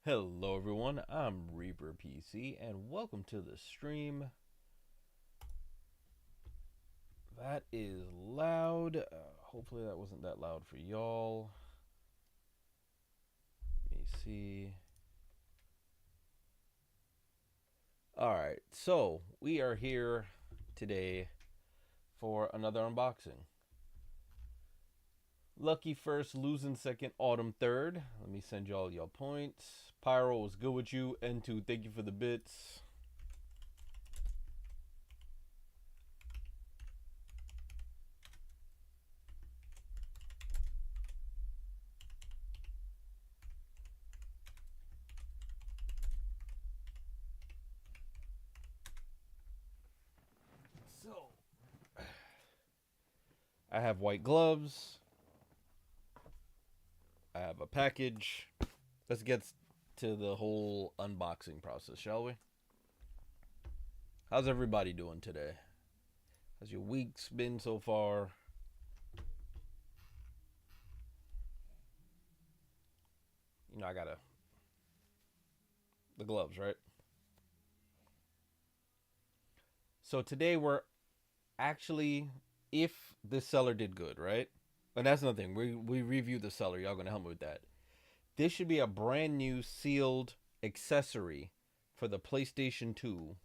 Hello everyone, I'm Reaper PC and welcome to the stream. That is loud. Hopefully that wasn't that loud for y'all. Let me see. Alright, so we are here today for another unboxing. Lucky first, losing second, autumn third. Let me send y'all your points. Pyro was good with you. N2, thank you for the bits. So, I have white gloves. I have a package. Let's get to the whole unboxing process, shall we? How's everybody doing today? How's your week's been so far? You know, I gotta. The gloves, right? So today we're actually. If this seller did good, right? And that's another thing. We reviewed the seller. Y'all gonna help me with that. This should be a brand new sealed accessory for the PlayStation 2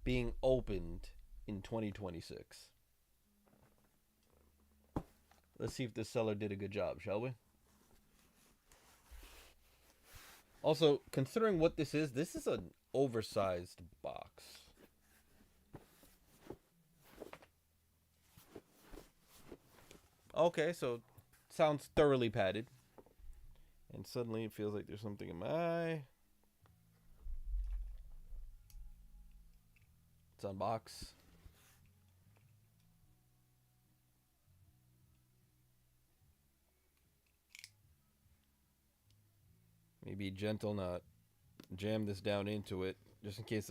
being opened in 2026. Let's see if this seller did a good job, shall we? Also, considering what this is an oversized box. Okay, so sounds thoroughly padded. And suddenly it feels like there's something in my eye. Let's unbox. Maybe gentle, not jam this down into it, just in case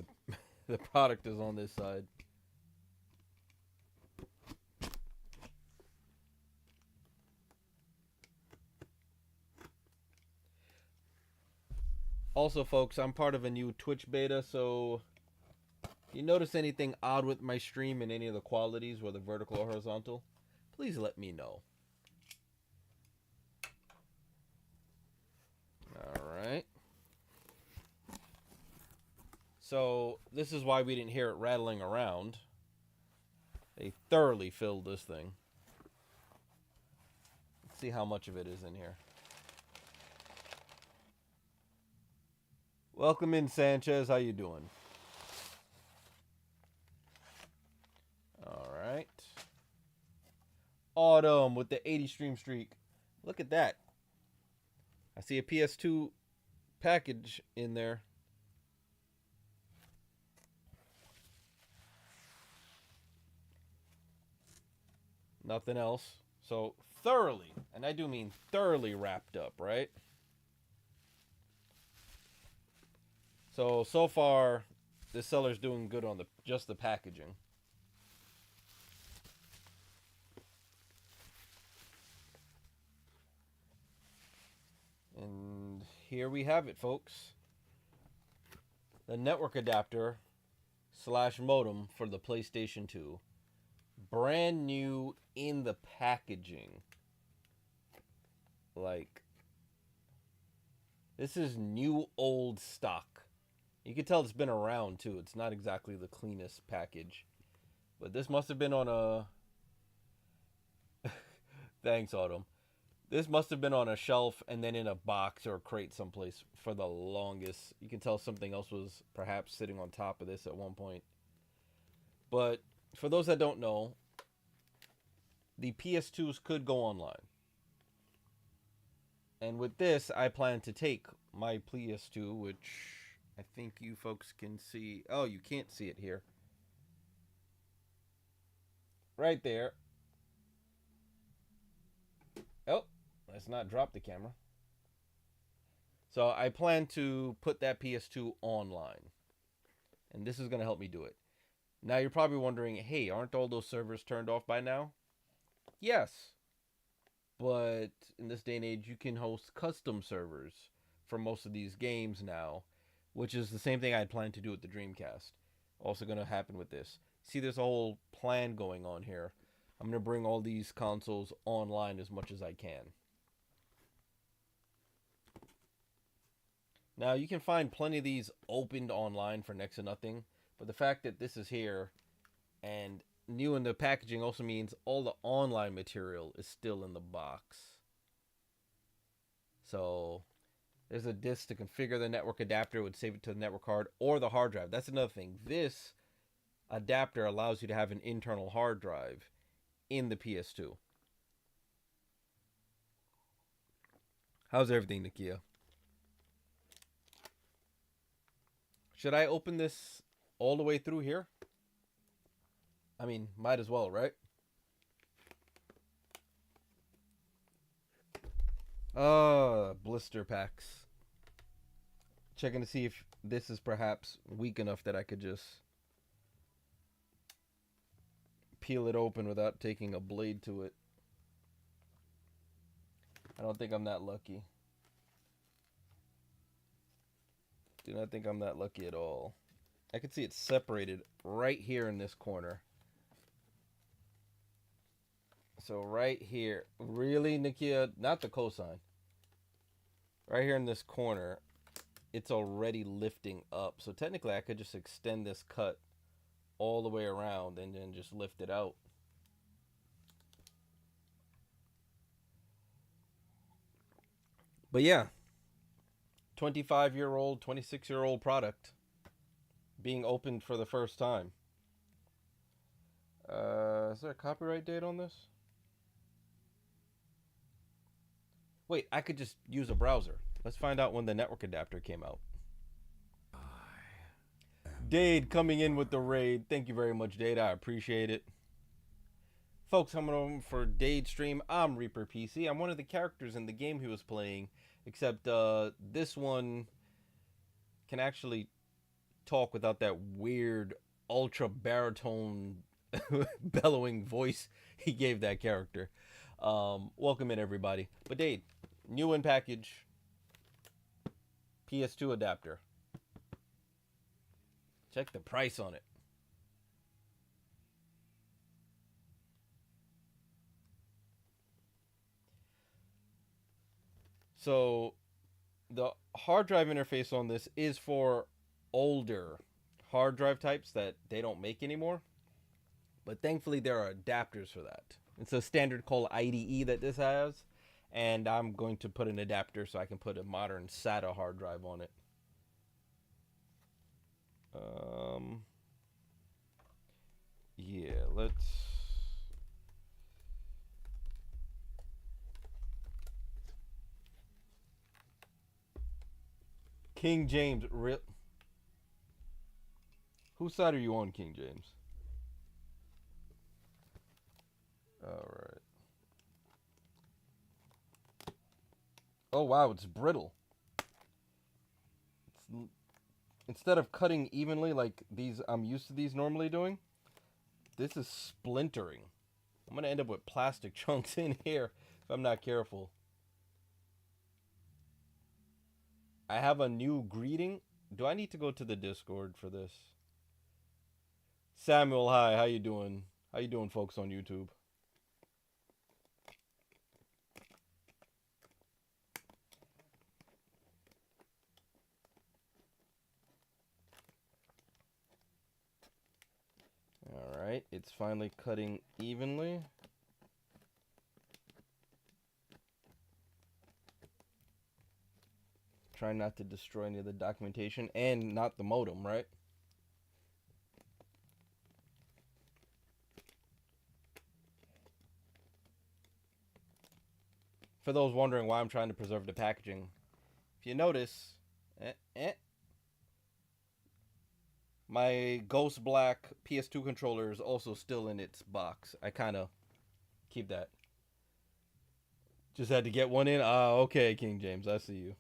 the product is on this side. Also, folks, I'm part of a new Twitch beta, so if you notice anything odd with my stream in any of the qualities, whether vertical or horizontal, please let me know. Alright. So, this is why we didn't hear it rattling around. They thoroughly filled this thing. Let's see how much of it is in here. Welcome in, Sanchez. How you doing? Alright. Autumn with the 80 stream streak. Look at that. I see a PS2 package in there. Nothing else. So thoroughly, and I do mean thoroughly wrapped up, right? So far, the seller's doing good on just the packaging. And here we have it, folks. The network adapter / modem for the PlayStation 2. Brand new in the packaging. Like, this is new old stock. You can tell it's been around too. It's not exactly the cleanest package. But this must have been on a... Thanks, Autumn. This must have been on a shelf and then in a box or a crate someplace for the longest. You can tell something else was perhaps sitting on top of this at one point. But for those that don't know, the PS2s could go online. And with this, I plan to take my PS2, which I think you folks can see. Oh, you can't see it here. Right there. Oh, let's not drop the camera. So I plan to put that PS2 online. And this is going to help me do it. Now you're probably wondering, hey, aren't all those servers turned off by now? Yes. But in this day and age, you can host custom servers for most of these games now, which is the same thing I had planned to do with the Dreamcast. Also going to happen with this. See, there's a whole plan going on here. I'm going to bring all these consoles online as much as I can. Now, you can find plenty of these opened online for next to nothing, but the fact that this is here and new in the packaging also means all the online material is still in the box. So there's a disc to configure the network adapter, would save it to the network card or the hard drive. That's another thing. This adapter allows you to have an internal hard drive in the PS2. How's everything, Nakia? Should I open this all the way through here? I mean, might as well, right? Blister packs. Checking to see if this is perhaps weak enough that I could just peel it open without taking a blade to it. I don't think I'm that lucky. Do not think I'm that lucky at all. I can see it's separated right here in this corner. So right here, really, Nakia, not the cosine. Right here in this corner, it's already lifting up. So technically I could just extend this cut all the way around and then just lift it out. But yeah, 25-year-old, 26-year-old product being opened for the first time. Is there a copyright date on this? Wait, I could just use a browser. Let's find out when the network adapter came out. Dade coming in with the raid. Thank you very much, Dade. I appreciate it. Folks, coming over for Dade's stream. I'm Reaper PC. I'm one of the characters in the game he was playing, except this one can actually talk without that weird ultra baritone bellowing voice he gave that character. Welcome in, everybody. But Dade, new in package, PS2 adapter. Check the price on it. So the hard drive interface on this is for older hard drive types that they don't make anymore. But thankfully there are adapters for that. It's a standard called IDE that this has. And I'm going to put an adapter so I can put a modern SATA hard drive on it. Yeah, let's... King James, whose side are you on, King James? Alright. Oh wow, it's brittle. Instead of cutting evenly like these, I'm used to these normally doing, this is splintering. I'm gonna end up with plastic chunks in here if I'm not careful. I have a new greeting. Do I need to go to the Discord for this? Samuel, hi. How you doing? How you doing, folks on YouTube? Alright, it's finally cutting evenly. Try not to destroy any of the documentation and not the modem, right? For those wondering why I'm trying to preserve the packaging, if you notice, my Ghost Black PS2 controller is also still in its box. I kind of keep that. Just had to get one in. Ah, okay, King James, I see you.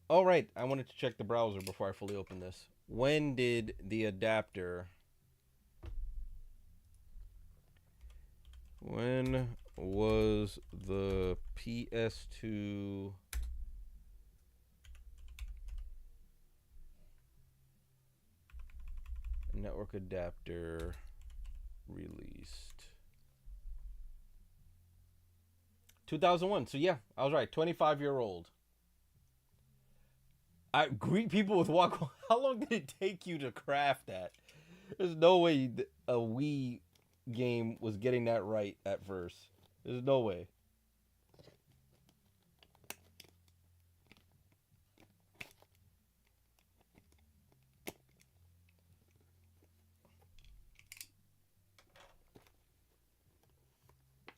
All right, I wanted to check the browser before I fully open this. When did the adapter... When was the PS2 network adapter released? 2001. So yeah, I was right. 25-year-old. I greet people with walk. How long did it take you to craft that? There's no way a Wii game was getting that right at first. There's no way.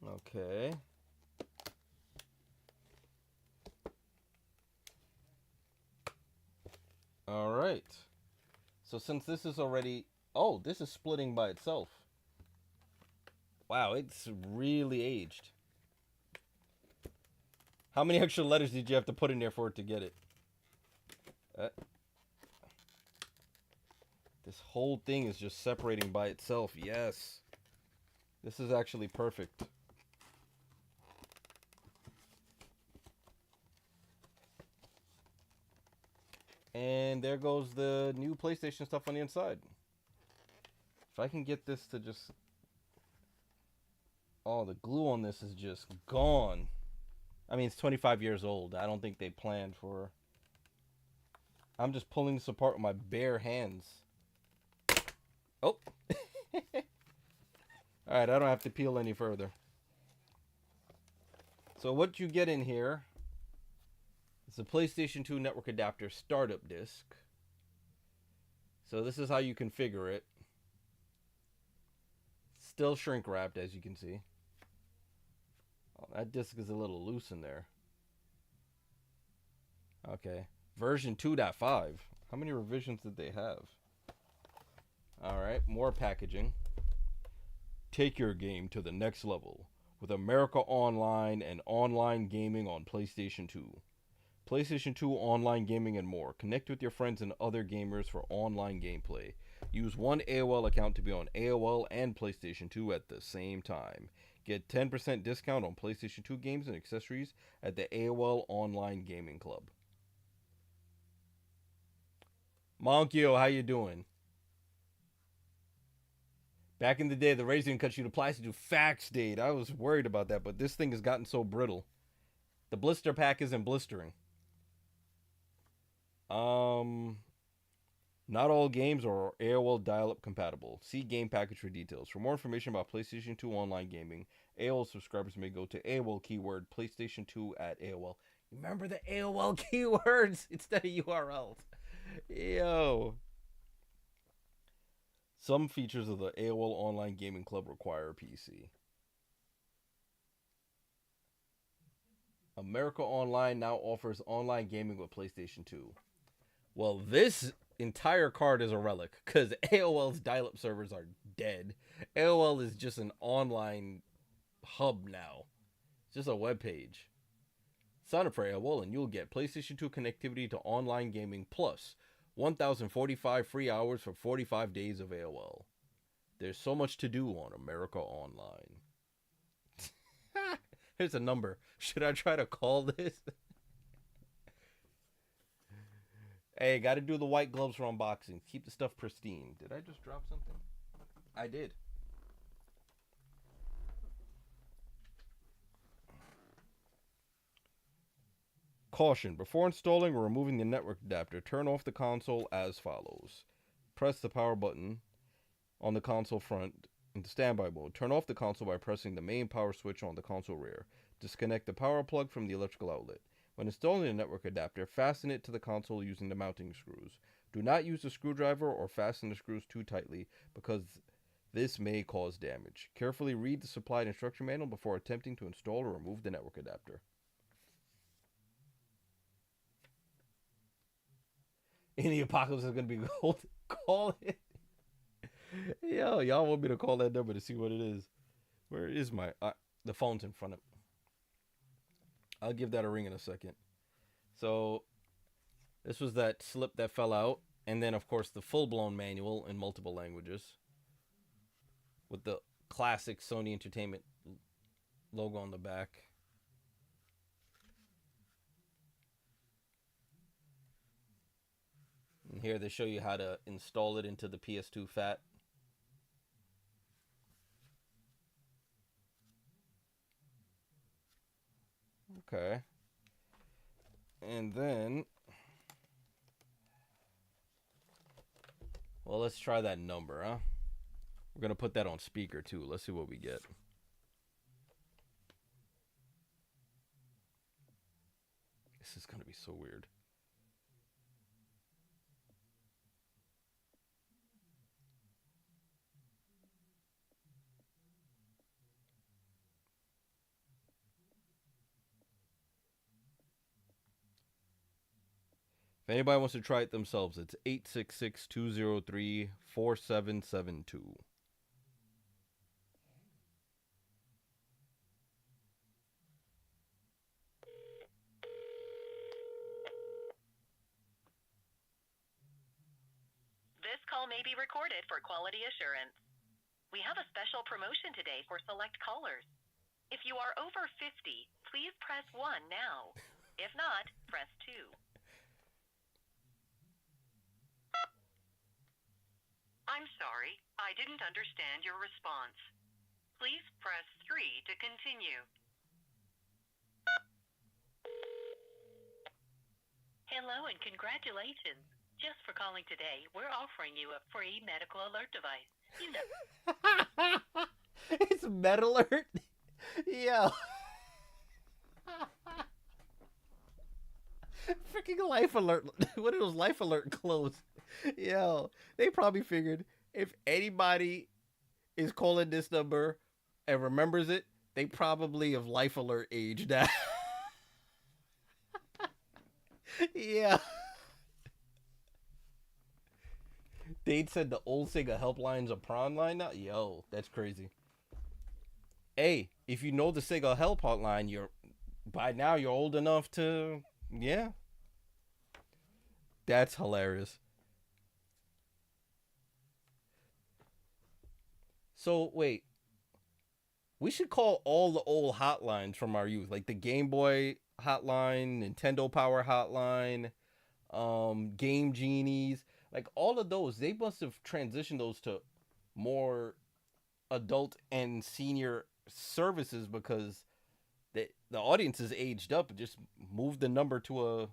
Okay. All right. So since this is already, oh, this is splitting by itself. Wow, it's really aged. How many extra letters did you have to put in there for it to get it? Uh, this whole thing is just separating by itself. Yes. This is actually perfect. And there goes the new PlayStation stuff on the inside. If I can get this to just... Oh, the glue on this is just gone. I mean, it's 25 years old. I don't think they planned for... I'm just pulling this apart with my bare hands. Oh. Alright, I don't have to peel any further. So what you get in here is the PlayStation 2 network adapter startup disc. So this is how you configure it. Still shrink wrapped, as you can see. Oh, that disc is a little loose in there. Okay. Version 2.5. How many revisions did they have? Alright, more packaging. Take your game to the next level with America Online and online gaming on PlayStation 2. PlayStation 2 online gaming and more. Connect with your friends and other gamers for online gameplay. Use one AOL account to be on AOL and PlayStation 2 at the same time. Get 10% discount on PlayStation 2 games and accessories at the AOL Online Gaming Club. Monkyo, how you doing? Back in the day, the razor cut you to plastic to fax date. I was worried about that, but this thing has gotten so brittle. The blister pack isn't blistering. Not all games are AOL dial-up compatible. See game package for details. For more information about PlayStation 2 online gaming, AOL subscribers may go to AOL keyword PlayStation 2 at AOL. Remember the AOL keywords instead of URLs. Yo. Some features of the AOL Online Gaming Club require a PC. America Online now offers online gaming with PlayStation 2. Well, this entire card is a relic because AOL's dial-up servers are dead. AOL is just an online hub now. It's just a web page. Sign up for AOL and you'll get PlayStation 2 connectivity to online gaming plus 1,045 free hours for 45 days of AOL. There's so much to do on America Online. Here's a number. Should I try to call this? Hey, gotta do the white gloves for unboxing. Keep the stuff pristine. Did I just drop something? I did. Caution. Before installing or removing the network adapter, turn off the console as follows. Press the power button on the console front into standby mode. Turn off the console by pressing the main power switch on the console rear. Disconnect the power plug from the electrical outlet. When installing the network adapter, fasten it to the console using the mounting screws. Do not use a screwdriver or fasten the screws too tightly because this may cause damage. Carefully read the supplied instruction manual before attempting to install or remove the network adapter. In the apocalypse is going to be gold. Call it. Yo, y'all want me to call that number to see what it is. Where is my... the phone's in front of me. I'll give that a ring in a second. So, this was that slip that fell out. And then, of course, the full-blown manual in multiple languages. With the classic Sony Entertainment logo on the back. And here they show you how to install it into the PS2 Fat. Okay. And then, well, let's try that number, huh? We're going to put that on speaker, too. Let's see what we get. This is going to be so weird. If anybody wants to try it themselves, it's 866-203-4772. This call may be recorded for quality assurance. We have a special promotion today for select callers. If you are over 50, please press 1 now. If not, press 2. I'm sorry, I didn't understand your response. Please press 3 to continue. Hello and congratulations. Just for calling today, we're offering you a free medical alert device. You know. It's Med Alert? Yo. Freaking Life Alert. What are those Life Alert clothes? Yo. They probably figured if anybody is calling this number and remembers it, they probably have Life Alert age now. Yeah. They'd said the old Sega helpline's a prawn line now? Yo, that's crazy. Hey, if you know the Sega help hotline, you're by now you're old enough to yeah. That's hilarious. So wait, we should call all the old hotlines from our youth, like the Game Boy hotline, Nintendo Power hotline, Game Genies, like all of those. They must have transitioned those to more adult and senior services because the audience is aged up. Just move the number to a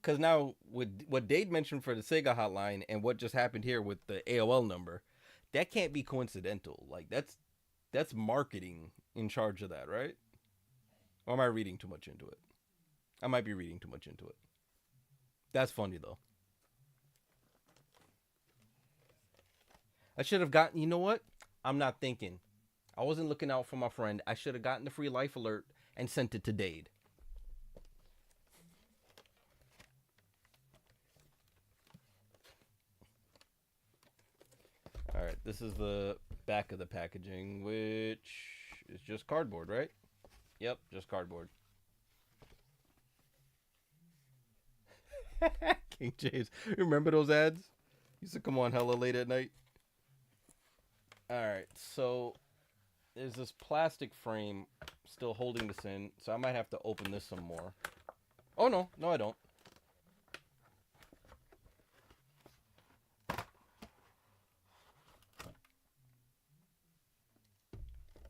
because now with what Dade mentioned for the Sega hotline and what just happened here with the AOL number, that can't be coincidental. Like that's marketing in charge of that, right? Or am I reading too much into it? I might be reading too much into it. That's funny though. I should have gotten. You know what? I'm not thinking. I wasn't looking out for my friend. I should have gotten the free Life Alert and sent it to Dade. All right, this is the back of the packaging, which is just cardboard, right? Yep, just cardboard. King James. Remember those ads? Used to come on hella late at night. All right, so there's this plastic frame still holding this in, so I might have to open this some more. Oh, no, I don't.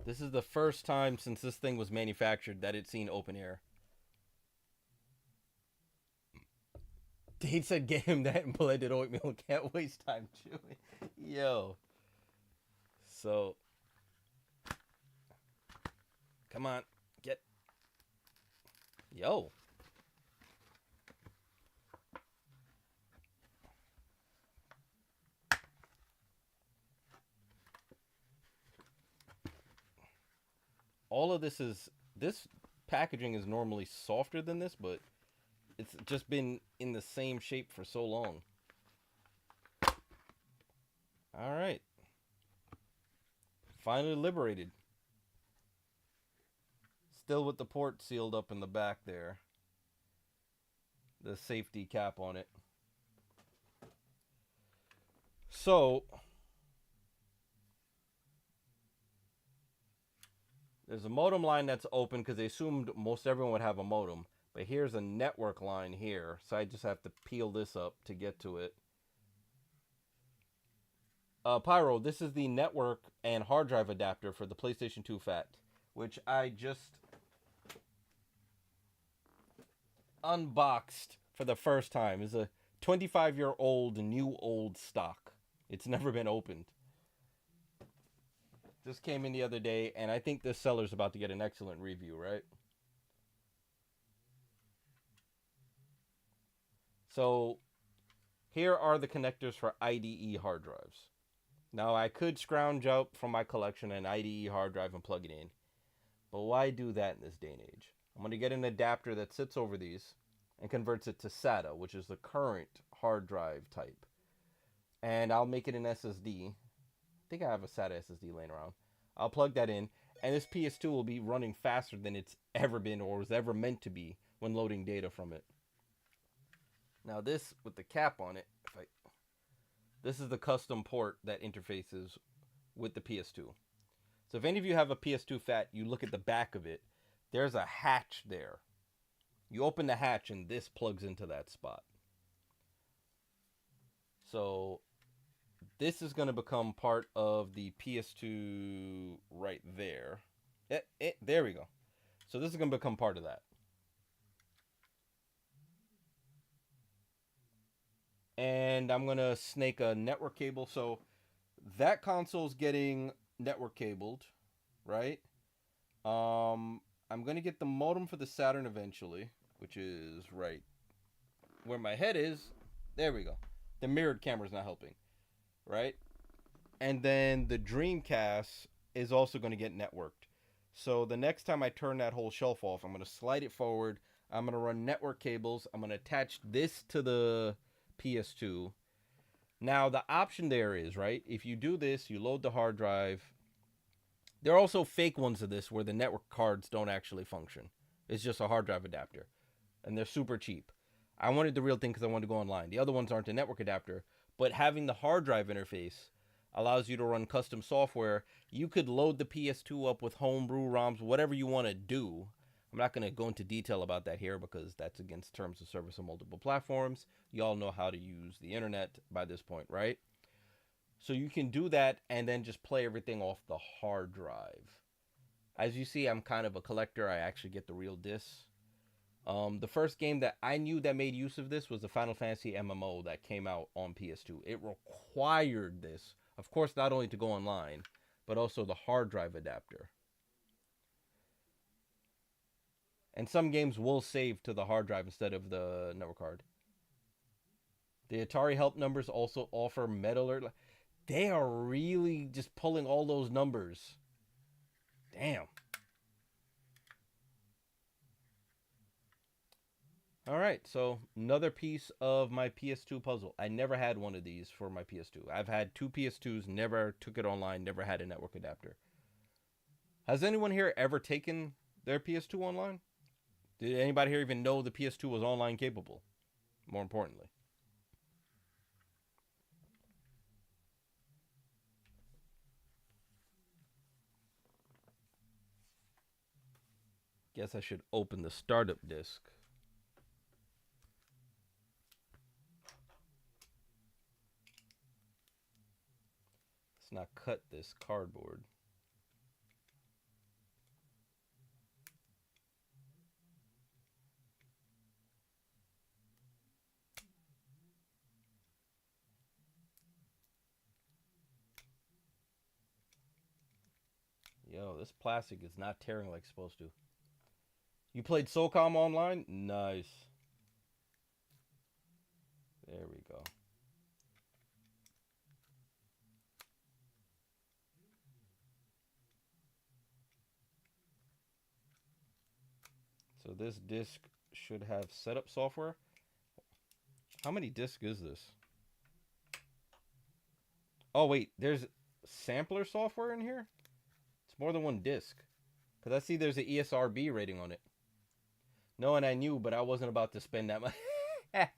This is the first time since this thing was manufactured that it's seen open air. Dade said get him that blended oatmeal. Can't waste time chewing. Yo. So. Come on. Get. Yo. All of this is. This packaging is normally softer than this, but it's just been in the same shape for so long. All right. Finally liberated. Still with the port sealed up in the back there. The safety cap on it. So, There's a modem line that's open because they assumed most everyone would have a modem. But here's a network line here, so I just have to peel this up to get to it. Pyro, this is the network and hard drive adapter for the PlayStation 2 Fat, which I just unboxed for the first time. It's a 25-year-old new old stock. It's never been opened. This came in the other day, and I think this seller's about to get an excellent review, right? So here are the connectors for IDE hard drives. Now I could scrounge up from my collection an IDE hard drive and plug it in, but why do that in this day and age? I'm going to get an adapter that sits over these and converts it to SATA, which is the current hard drive type. And I'll make it an SSD. I think I have a SATA SSD laying around. I'll plug that in, and this PS2 will be running faster than it's ever been or was ever meant to be when loading data from it. Now this, with the cap on it, this is the custom port that interfaces with the PS2. So if any of you have a PS2 Fat, you look at the back of it, there's a hatch there. You open the hatch and this plugs into that spot. So this is going to become part of the PS2 right there. There we go. So this is going to become part of that. And I'm going to snake a network cable. So that console's getting network cabled, right? I'm going to get the modem for the Saturn eventually, which is right where my head is. There we go. The mirrored camera's not helping, right? And then the Dreamcast is also going to get networked. So the next time I turn that whole shelf off, I'm going to slide it forward. I'm going to run network cables. I'm going to attach this to the PS2. Now the option there is, right, if you do this, you load the hard drive. There are also fake ones of this where the network cards don't actually function. It's just a hard drive adapter, and they're super cheap. I wanted the real thing because I wanted to go online. The other ones aren't a network adapter, but having the hard drive interface allows you to run custom software. You could load the PS2 up with homebrew ROMs, whatever you want to do. I'm not going to go into detail about that here because that's against terms of service on multiple platforms. You all know how to use the internet by this point, right? So you can do that and then just play everything off the hard drive. As you see, I'm kind of a collector. I actually get the real discs. The first game that I knew that made use of this was the Final Fantasy MMO that came out on PS2. It required this, of course, not only to go online, but also the hard drive adapter. And some games will save to the hard drive instead of the network card. The Atari help numbers also offer Meta Alert. They are really just pulling all those numbers. Damn. All right, so another piece of my PS2 puzzle. I never had one of these for my PS2. I've had two PS2s, never took it online, never had a network adapter. Has anyone here ever taken their PS2 online? Did anybody here even know the PS2 was online capable? More importantly. Guess I should open the startup disk. Let's not cut this cardboard. Yo, this plastic is not tearing like it's supposed to. You played SOCOM online? Nice. There we go. So this disk should have setup software. How many discs is this? Oh wait, there's sampler software in here? It's more than one disc. Because I see there's an ESRB rating on it. No, and I knew, but I wasn't about to spend that much. Alright.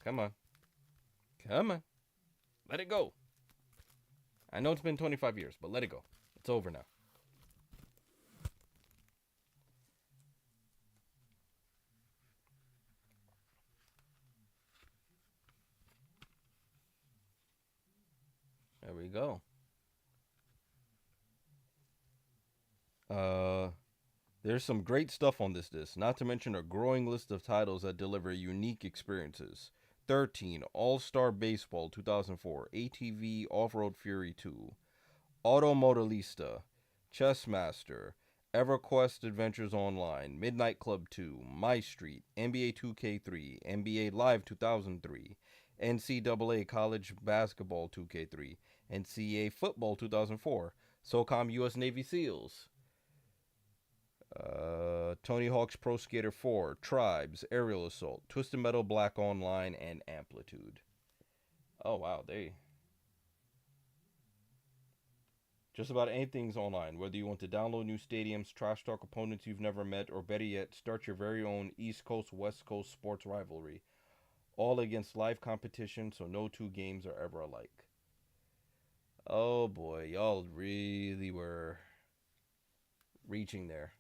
Come on. Come on. Let it go. I know it's been 25 years, but let it go. It's over now. There we go. Uh, there's some great stuff on this disc, not to mention a growing list of titles that deliver unique experiences. 13, All-Star Baseball 2004, ATV Off-Road Fury 2, Automodelista, Chessmaster, EverQuest Adventures Online, Midnight Club 2, My Street, NBA 2K3, NBA Live 2003, NCAA College Basketball 2K3, NCAA Football 2004, SOCOM US Navy SEALs, Tony Hawk's Pro Skater 4, Tribes, Aerial Assault, Twisted Metal Black Online, and Amplitude. Oh wow, they just about anything's online. Whether you want to download new stadiums, trash talk opponents you've never met, or better yet, start your very own East Coast West Coast sports rivalry, all against live competition, so no two games are ever alike. Oh boy, y'all really were reaching there.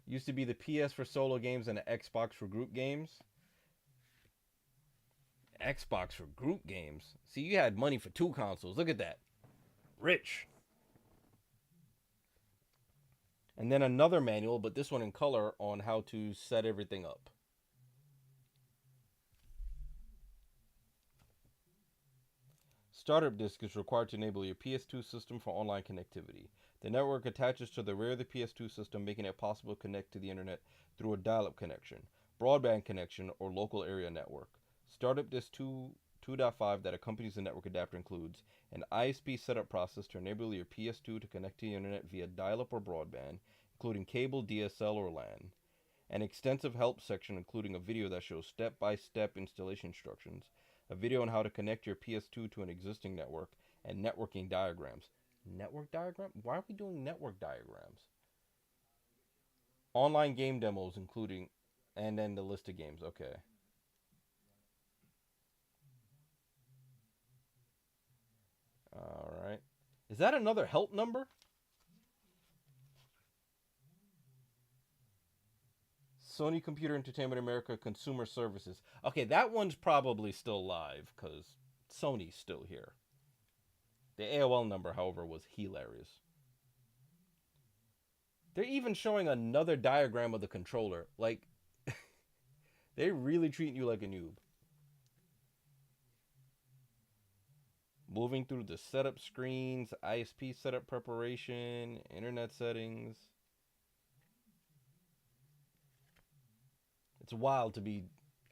Used to be the PS for solo games and the Xbox for group games. Xbox for group games. See, you had money for two consoles. Look at that. Rich. And then another manual, but this one in color, on how to set everything up. Startup disk is required to enable your PS2 system for online connectivity. The network attaches to the rear of the PS2 system, making it possible to connect to the internet through a dial-up connection, broadband connection, or local area network. Startup disk 2.5 that accompanies the network adapter includes an ISP setup process to enable your PS2 to connect to the internet via dial-up or broadband, including cable, DSL, or LAN. An extensive help section including a video that shows step-by-step installation instructions, a video on how to connect your PS2 to an existing network, and networking diagrams. Network diagram? Why are we doing network diagrams? Online game demos including, and then the list of games. Okay. All right. Is that another help number? Sony Computer Entertainment America Consumer Services. Okay, that one's probably still live because Sony's still here. The AOL number, however, was hilarious. They're even showing another diagram of the controller. Like, they're really treating you like a noob. Moving through the setup screens, ISP setup preparation, internet settings. It's wild to be.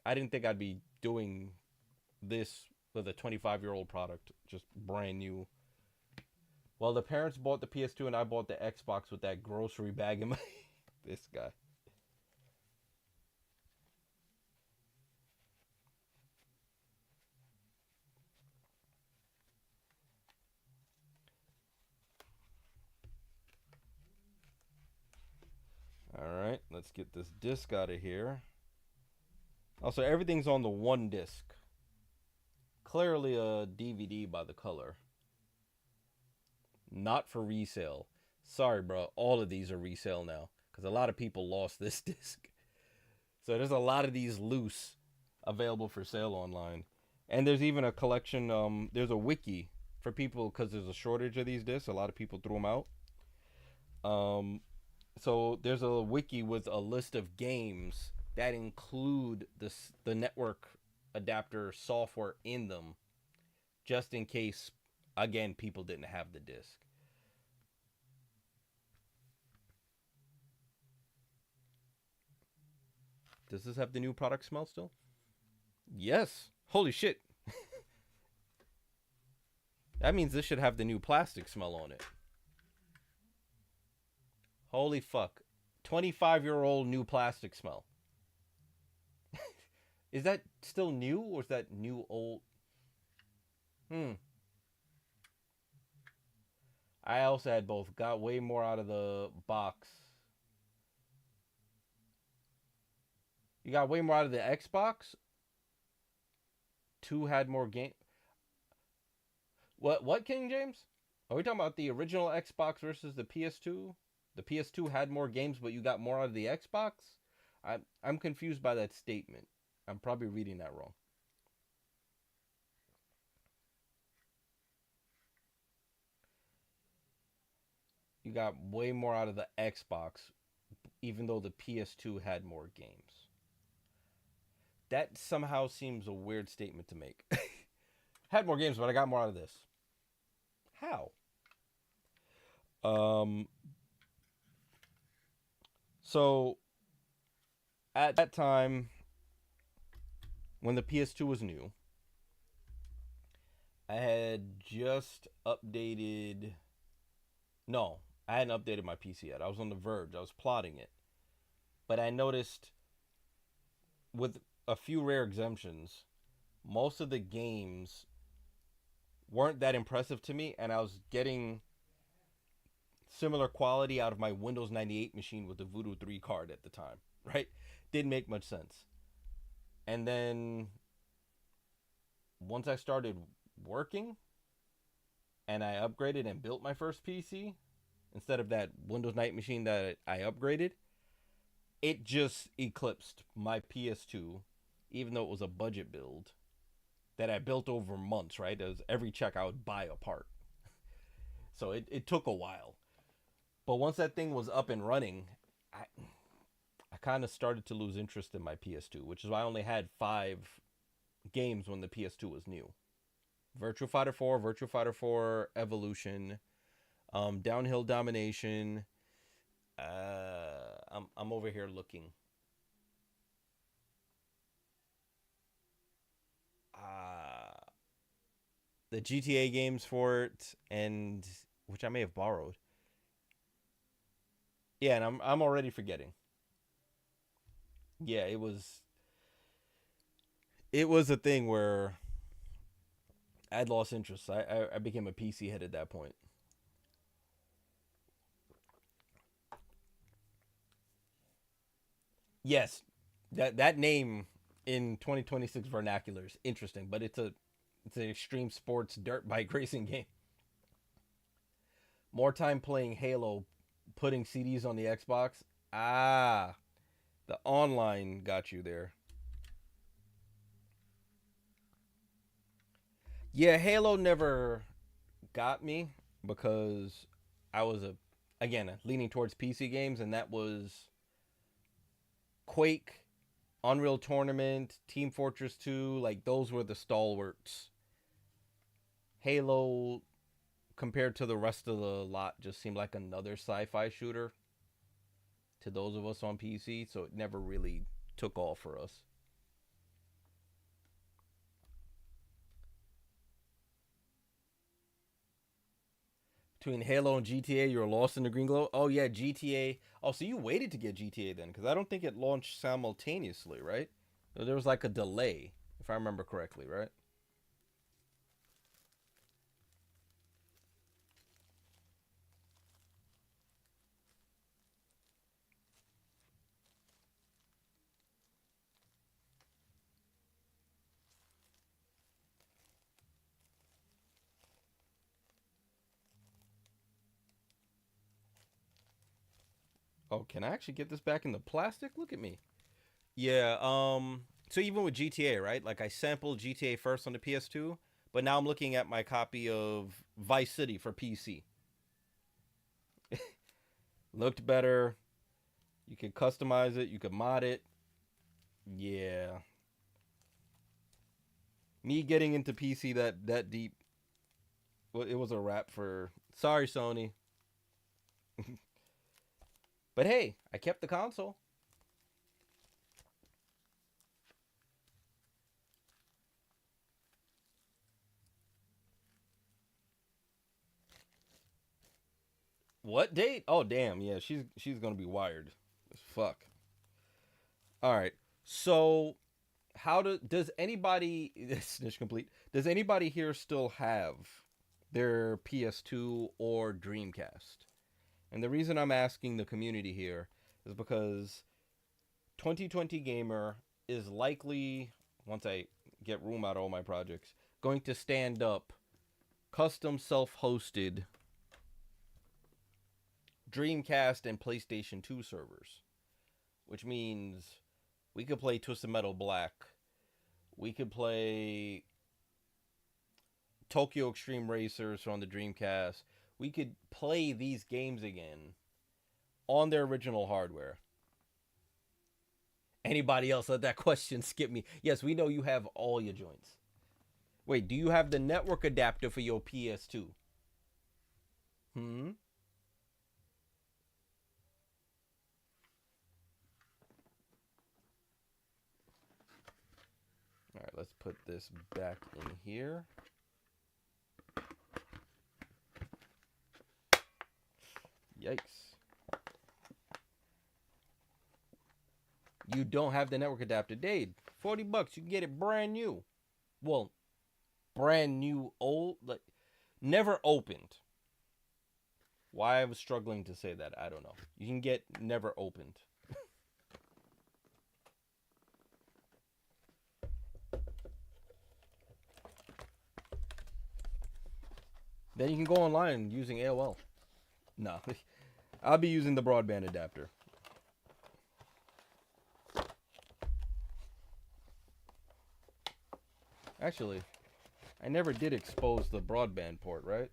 I didn't think I'd be doing this with a 25-year-old product, just brand new. Well, the parents bought the PS2 and I bought the Xbox with that grocery bag in my. This guy. Alright, let's get this disc out of here. Also, everything's on the one disc. Clearly a DVD by the color. Not for resale. Sorry, bro. All of these are resale now. Because a lot of people lost this disc. So there's a lot of these loose available for sale online. And there's even a collection. There's a wiki for people because there's a shortage of these discs. A lot of people threw them out. So there's a wiki with a list of games that include the network adapter software in them, just in case, again, people didn't have the disc. Does this have the new product smell still? Yes. Holy shit. That means this should have the new plastic smell on it. Holy fuck. 25-year-old new plastic smell. Is that still new or is that new old? I also had both. Got way more out of the box. You got way more out of the Xbox PS2 had more game. What King James? Are we talking about the original Xbox versus the PS2? The PS2 had more games, but you got more out of the Xbox. I'm confused by that statement. I'm probably reading that wrong. You got way more out of the Xbox, even though the PS2 had more games. That somehow seems a weird statement to make. Had more games, but I got more out of this. How? Um. So at that time, when the PS2 was new, I had just updated. No, I hadn't updated my PC yet. I was on the verge. I was plotting it, but I noticed, with a few rare exemptions, most of the games weren't that impressive to me, and I was getting similar quality out of my Windows 98 machine with the Voodoo 3 card at the time, right? Didn't make much sense. And then once I started working and I upgraded and built my first PC instead of that Windows 98 machine that I upgraded, it just eclipsed my PS2, even though it was a budget build that I built over months, right? As every check I would buy a part. So it took a while. But once that thing was up and running, I kind of started to lose interest in my PS2, which is why I only had 5 games when the PS2 was new. Virtua Fighter 4, Virtua Fighter 4 Evolution, Downhill Domination. I'm over here looking. The GTA games for it, and which I may have borrowed. Yeah, and I'm already forgetting. Yeah, it was a thing where I'd lost interest. I became a PC head at that point. Yes, that name in 2026 vernacular is interesting, but it's an extreme sports dirt bike racing game. More time playing Halo, putting CDs on the Xbox. Ah, the online got you there. Yeah, Halo never got me because I was again leaning towards PC games, and that was Quake, Unreal Tournament, Team Fortress 2. Like those were the stalwarts. Halo, compared to the rest of the lot, just seemed like another sci-fi shooter to those of us on PC, so it never really took off for us. Between Halo and GTA, you were lost in the green glow. Oh yeah, GTA. Oh, so you waited to get GTA then? Because I don't think it launched simultaneously, right? There was like a delay, if I remember correctly, right? Oh, can I actually get this back in the plastic? Look at me. Yeah. So even with GTA, right? Like I sampled GTA first on the PS2, but now I'm looking at my copy of Vice City for PC. Looked better. You could customize it. You could mod it. Yeah. Me getting into PC that deep, well, it was a wrap for. Sorry, Sony. But hey, I kept the console. What date? Oh damn, yeah, she's gonna be wired as fuck. All right, so does anybody snitch complete? Does anybody here still have their PS2 or Dreamcast? And the reason I'm asking the community here is because 2020 gamer is likely, once I get room out of all my projects. Going to stand up custom self-hosted Dreamcast and PlayStation 2 servers, which means we could play Twisted Metal Black. We could play Tokyo Extreme Racers on the Dreamcast. We could play these games again on their original hardware. Anybody else let that question skip me? Yes, we know you have all your joints. Wait, do you have the network adapter for your PS2? All right, let's put this back in here. Yikes. You don't have the network adapter. Dade, $40. You can get it brand new. Well, brand new, old, like never opened. Why I was struggling to say that, I don't know. You can get never opened. Then you can go online using AOL. No, I'll be using the broadband adapter. Actually, I never did expose the broadband port, right?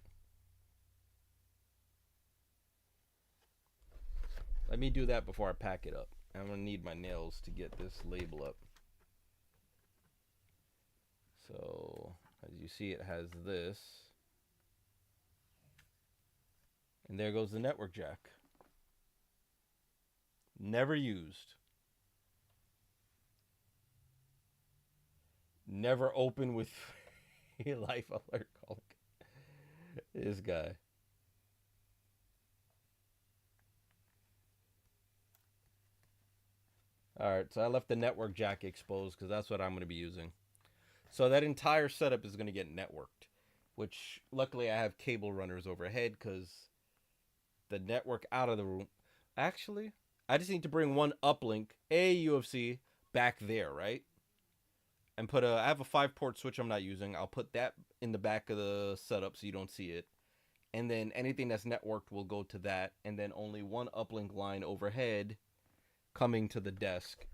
Let me do that before I pack it up. I'm going to need my nails to get this label up. So, as you see, it has this. And there goes the network jack. Never used. Never open with life alert calling. This guy. Alright, so I left the network jack exposed because that's what I'm going to be using. So that entire setup is going to get networked. Which, luckily, I have cable runners overhead because the network out of the room. Actually, I just need to bring one uplink, a UFC, back there, right? And put I have a 5-port switch I'm not using. I'll put that in the back of the setup so you don't see it. And then anything that's networked will go to that. And then only one uplink line overhead coming to the desk.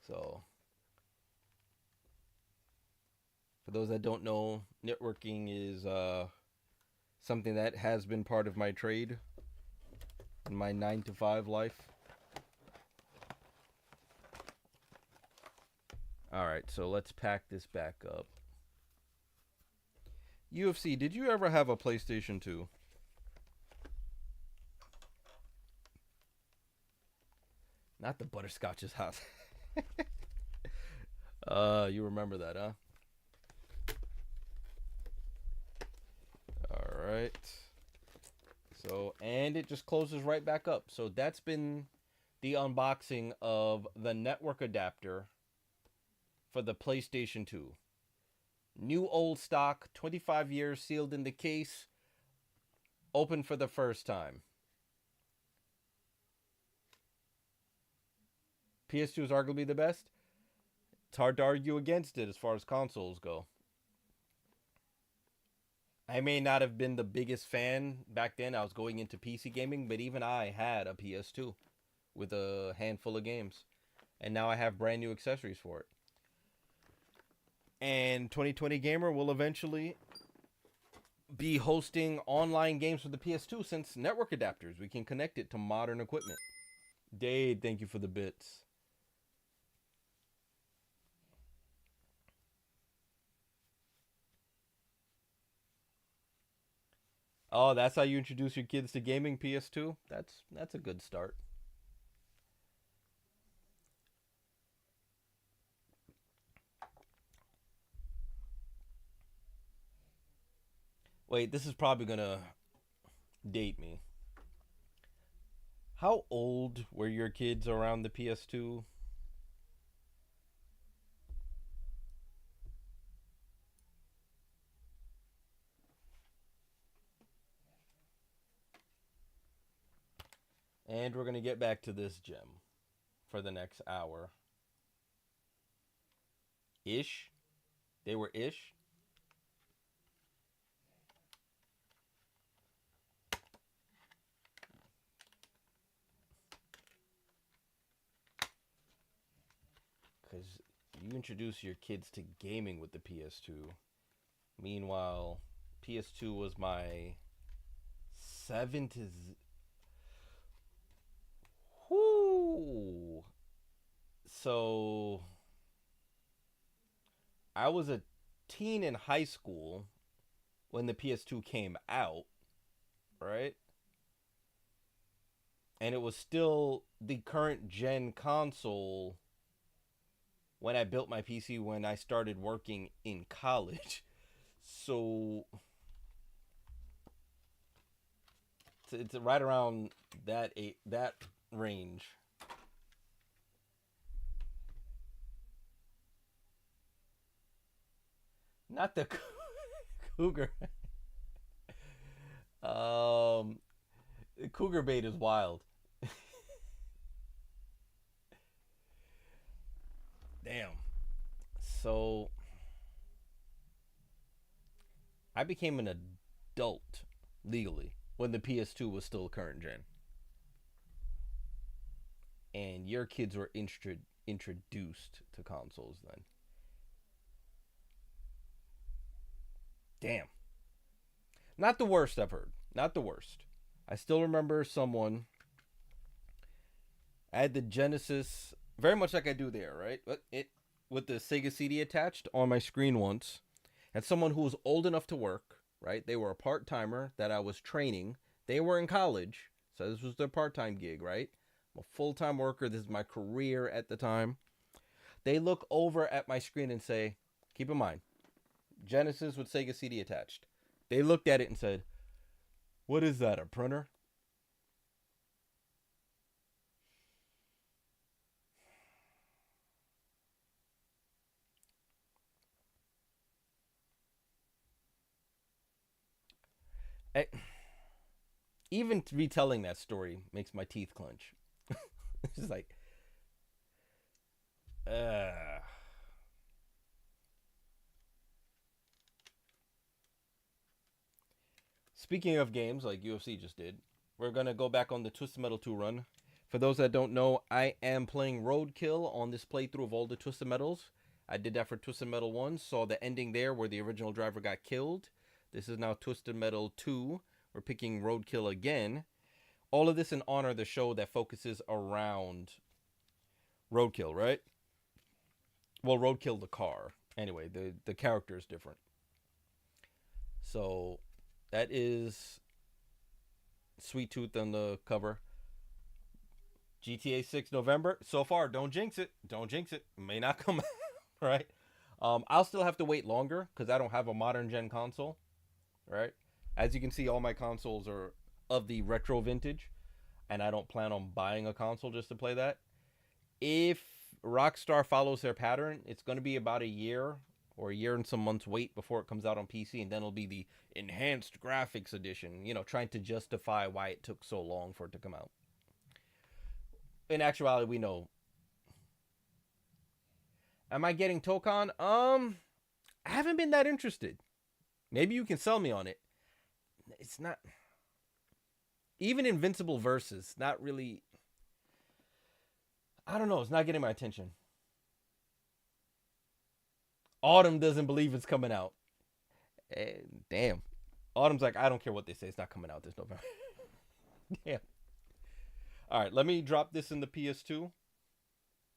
So, for those that don't know, networking is something that has been part of my trade in my 9-to-5 life. Alright, so let's pack this back up. UFC, did you ever have a PlayStation 2? Not the butterscotch is hot. You remember that, huh? Alright. So, and it just closes right back up. So that's been the unboxing of the network adapter for the PlayStation 2. New old stock, 25 years sealed in the case, open for the first time. PS2 is arguably the best. It's hard to argue against it as far as consoles go. I may not have been the biggest fan back then. I was going into PC gaming, but even I had a PS2 with a handful of games. And now I have brand new accessories for it. And 2020 Gamer will eventually be hosting online games for the PS2 since network adapters. We can connect it to modern equipment. Dade, thank you for the bits. Oh, that's how you introduce your kids to gaming, PS2? That's a good start. Wait, this is probably gonna date me. How old were your kids around the PS2? And we're gonna get back to this gem for the next hour. Ish. They were ish. Because you introduce your kids to gaming with the PS2. Meanwhile, PS2 was my 7 to. Whoo! So, I was a teen in high school when the PS2 came out, right? And it was still the current gen console when I built my PC when I started working in college. So it's right around that range. Not the cougar. um, cougar bait is wild. Damn. So I became an adult legally when the PS2 was still current gen, and your kids were introduced to consoles then. Damn. Not the worst I've heard. Not the worst. I still remember someone. I had the Genesis, very much like I do there, right? It with the Sega CD attached on my screen once. And someone who was old enough to work, right? They were a part timer that I was training. They were in college, so this was their part time gig, right? I'm a full time worker. This is my career at the time. They look over at my screen and say, keep in mind, Genesis with Sega CD attached. They looked at it and said, "What is that, a printer?" I, even retelling that story makes my teeth clench. It's just like, uh. Speaking of games like UFC just did, we're going to go back on the Twisted Metal 2 run. For those that don't know, I am playing Roadkill on this playthrough of all the Twisted Metals. I did that for Twisted Metal 1, saw the ending there where the original driver got killed. This is now Twisted Metal 2. We're picking Roadkill again. All of this in honor of the show that focuses around Roadkill, right? Well, Roadkill the car. Anyway, the character is different. So that is Sweet Tooth on the cover. GTA 6 November. So far, don't jinx it. Don't jinx it. May not come out, right? I'll still have to wait longer because I don't have a modern gen console, right? As you can see, all my consoles are of the retro vintage, and I don't plan on buying a console just to play that. If Rockstar follows their pattern, it's going to be about a year or a year and some months wait before it comes out on PC, and then it'll be the enhanced graphics edition, trying to justify why it took so long for it to come out. In actuality, we know. Am I getting Tokon? I haven't been that interested. Maybe you can sell me on it. It's not. Even Invincible Versus, not really. I don't know. It's not getting my attention. Autumn doesn't believe it's coming out. Damn. Autumn's like, I don't care what they say. It's not coming out this November. Damn. All right, let me drop this in the PS2.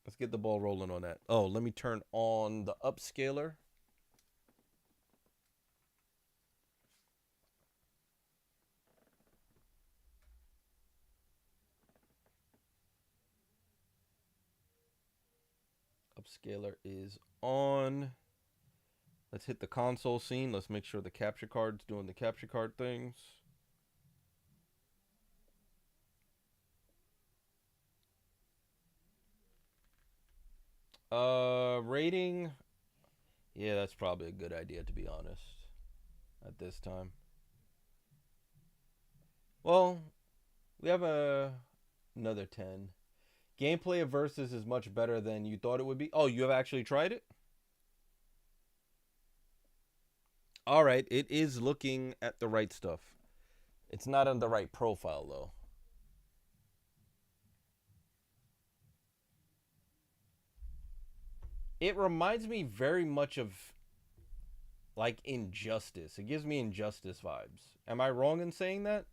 Let's get the ball rolling on that. Oh, let me turn on the upscaler. Upscaler is on. Let's hit the console scene. Let's make sure the capture card's doing the capture card things. Rating. Yeah, that's probably a good idea, to be honest, at this time. Well, we have another 10. Gameplay of Versus is much better than you thought it would be. Oh, you have actually tried it? All right, it is looking at the right stuff. It's not on the right profile though. It reminds me very much of like Injustice. It gives me Injustice vibes. Am I wrong in saying that?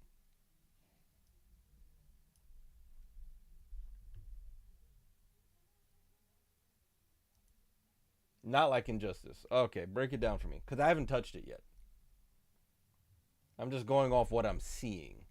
Not like Injustice. Okay, break it down for me cuz I haven't touched it yet. I'm just going off what I'm seeing.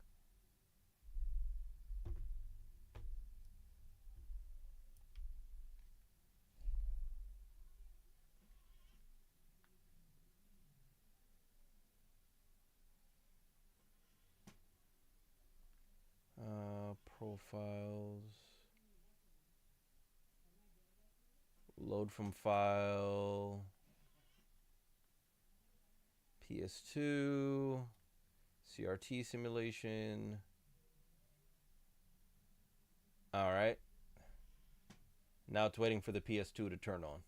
Profiles. Load from file. PS2. CRT simulation. All right. Now it's waiting for the PS2 to turn on.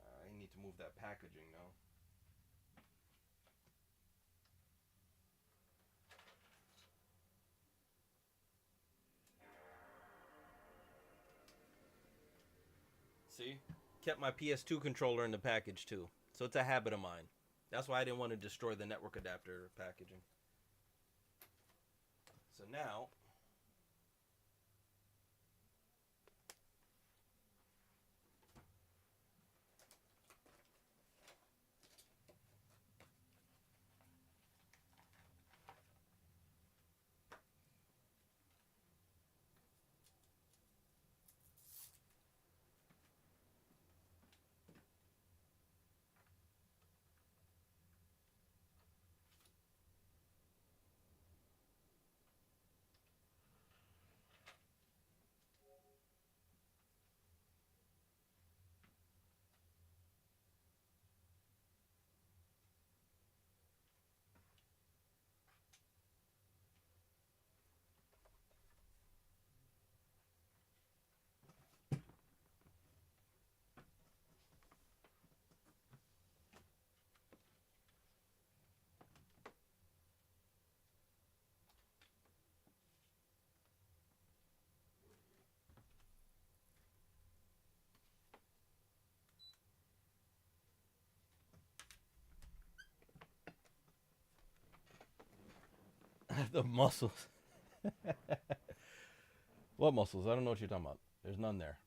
I need to move that packaging now. See? Kept my PS2 controller in the package too. So it's a habit of mine. That's why I didn't want to destroy the network adapter packaging. So now, the muscles. What muscles? I don't know what you're talking about. There's none there.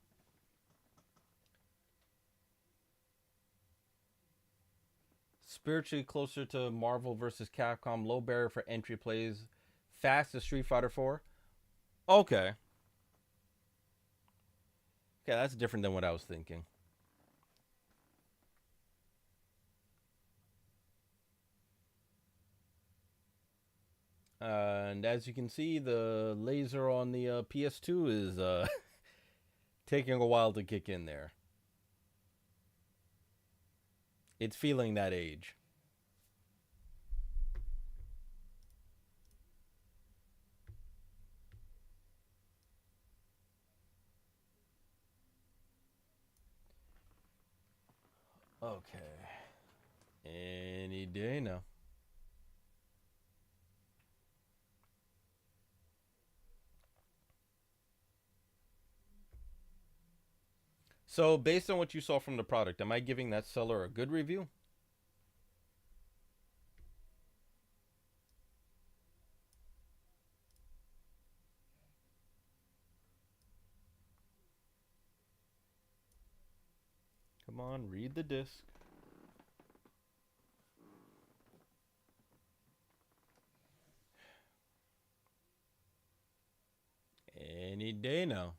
Spiritually closer to Marvel versus Capcom. Low barrier for entry plays. Fast as Street Fighter 4. Okay. Okay, that's different than what I was thinking. And as you can see, the laser on the PS2 is taking a while to kick in there. It's feeling that age. Okay. Any day now. So, based on what you saw from the product, am I giving that seller a good review? Come on, read the disc. Any day now.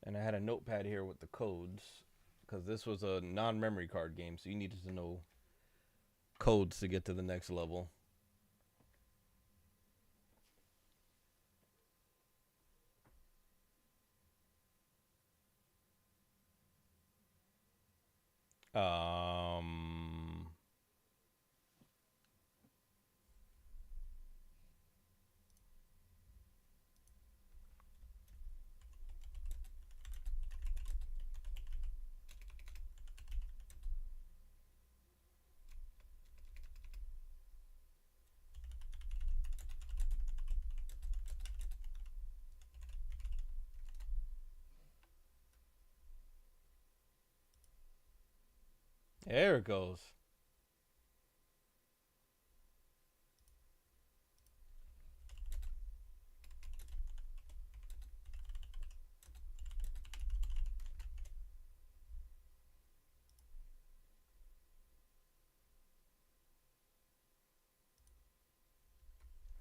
And I had a notepad here with the codes because this was a non-memory card game, so you needed to know codes to get to the next level. Um, there it goes.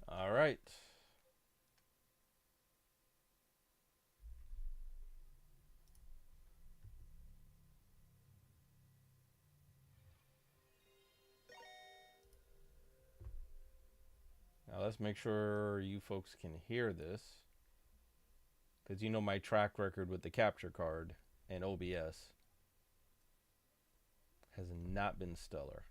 All right. Now let's make sure you folks can hear this, because you know my track record with the capture card and OBS has not been stellar.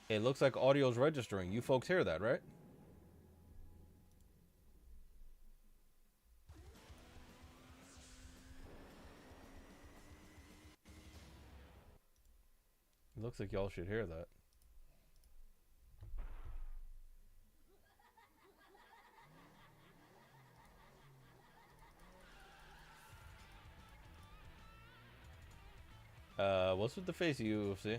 It looks like audio's registering. You folks hear that, right? It looks like y'all should hear that. What's with the face of UFC?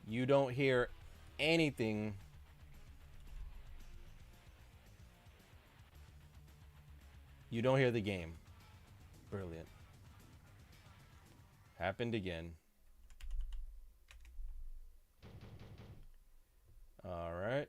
You don't hear anything. You don't hear the game. Brilliant. Happened again. All right.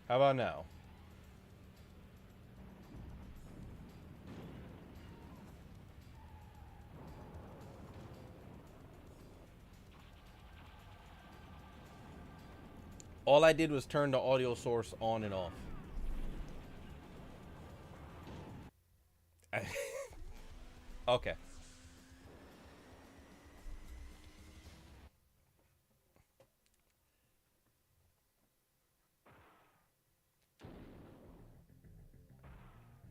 How about now? All I did was turn the audio source on and off. Okay.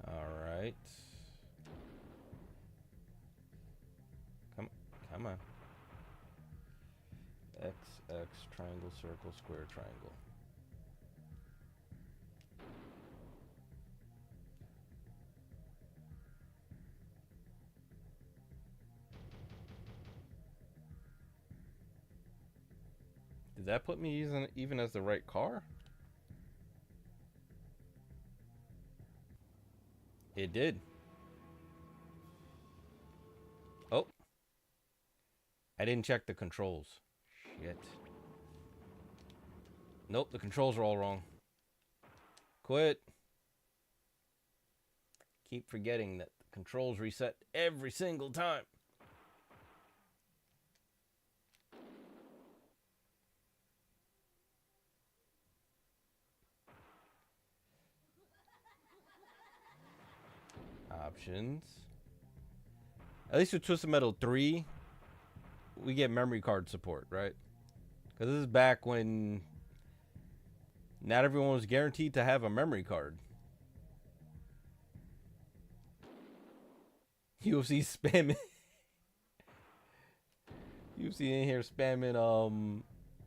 All right. Come on. X, X, triangle, circle, square, triangle. Did that put me even as the right car? It did. Oh. I didn't check the controls. Shit. Nope, the controls are all wrong. Quit. Keep forgetting that the controls reset every single time. Options. At least with Twisted Metal 3, we get memory card support, right? Because this is back when not everyone was guaranteed to have a memory card. UFC spamming. UFC in here spamming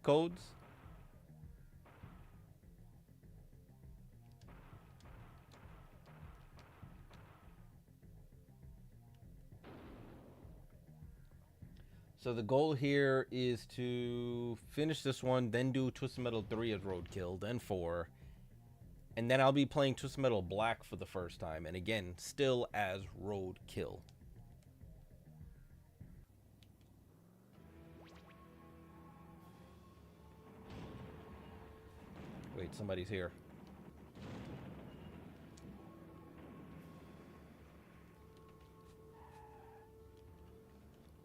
codes. So the goal here is to finish this one, then do Twisted Metal 3 as Roadkill, then 4. And then I'll be playing Twisted Metal Black for the first time. And again, still as Roadkill. Wait, somebody's here.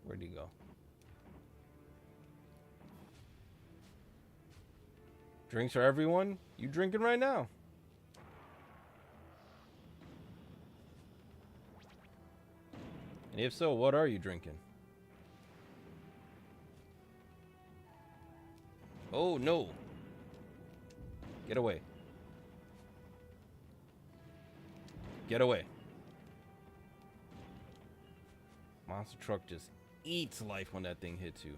Where'd he go? Drinks for everyone? You drinking right now? And if so, what are you drinking? Oh, no. Get away. Get away. Monster truck just eats life when that thing hits you.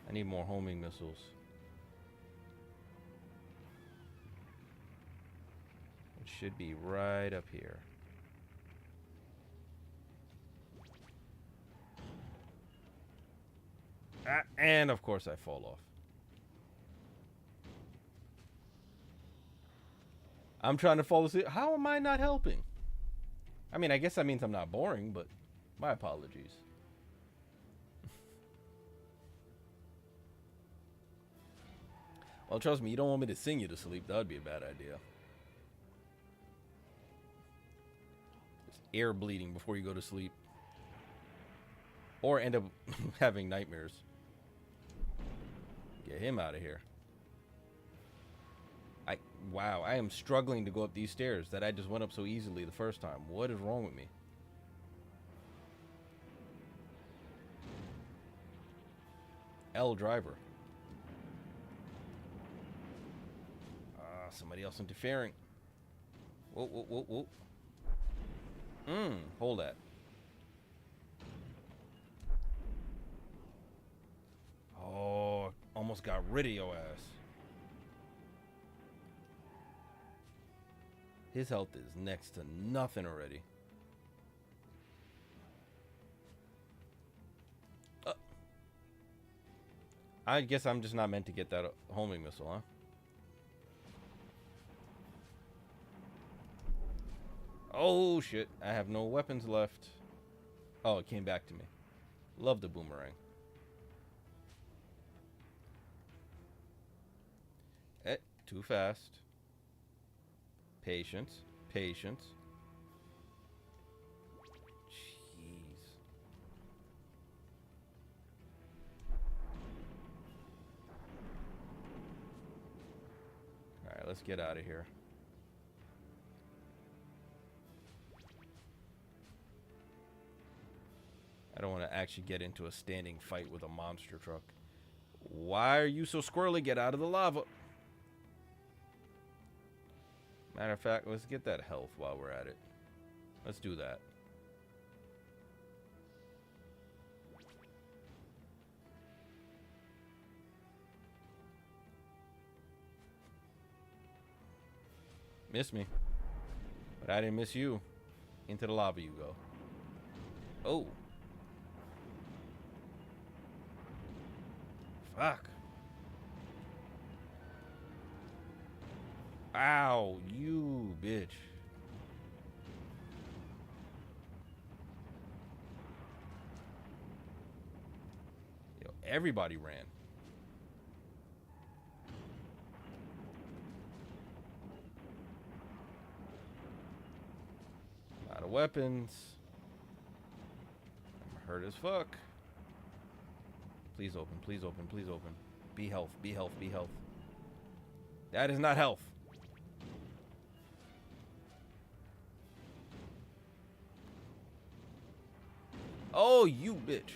I need more homing missiles. It should be right up here. Ah, and of course I fall off. I'm trying to fall asleep. How am I not helping? I mean, I guess that means I'm not boring, but my apologies. Well, trust me, you don't want me to sing you to sleep. That would be a bad idea. Just air bleeding before you go to sleep. Or end up having nightmares. Get him out of here. Wow, I am struggling to go up these stairs that I just went up so easily the first time. What is wrong with me? L driver. Somebody else interfering. Whoa, whoa, whoa, whoa. Hold that. Oh, almost got rid of your ass. His health is next to nothing already. I guess I'm just not meant to get that homing missile, huh? Oh, shit. I have no weapons left. Oh, it came back to me. Love the boomerang. Too fast. Patience. Patience. Jeez. Alright, let's get out of here. I don't want to actually get into a standing fight with a monster truck. Why are you so squirrely? Get out of the lava. Matter of fact, let's get that health while we're at it. Let's do that. Miss me. But I didn't miss you. Into the lava you go. Oh. Fuck. Ow, you bitch. Yo, everybody ran. A lot of weapons. I'm hurt as fuck. Please open, please open, please open. Be health, be health, be health. That is not health. Oh, you bitch.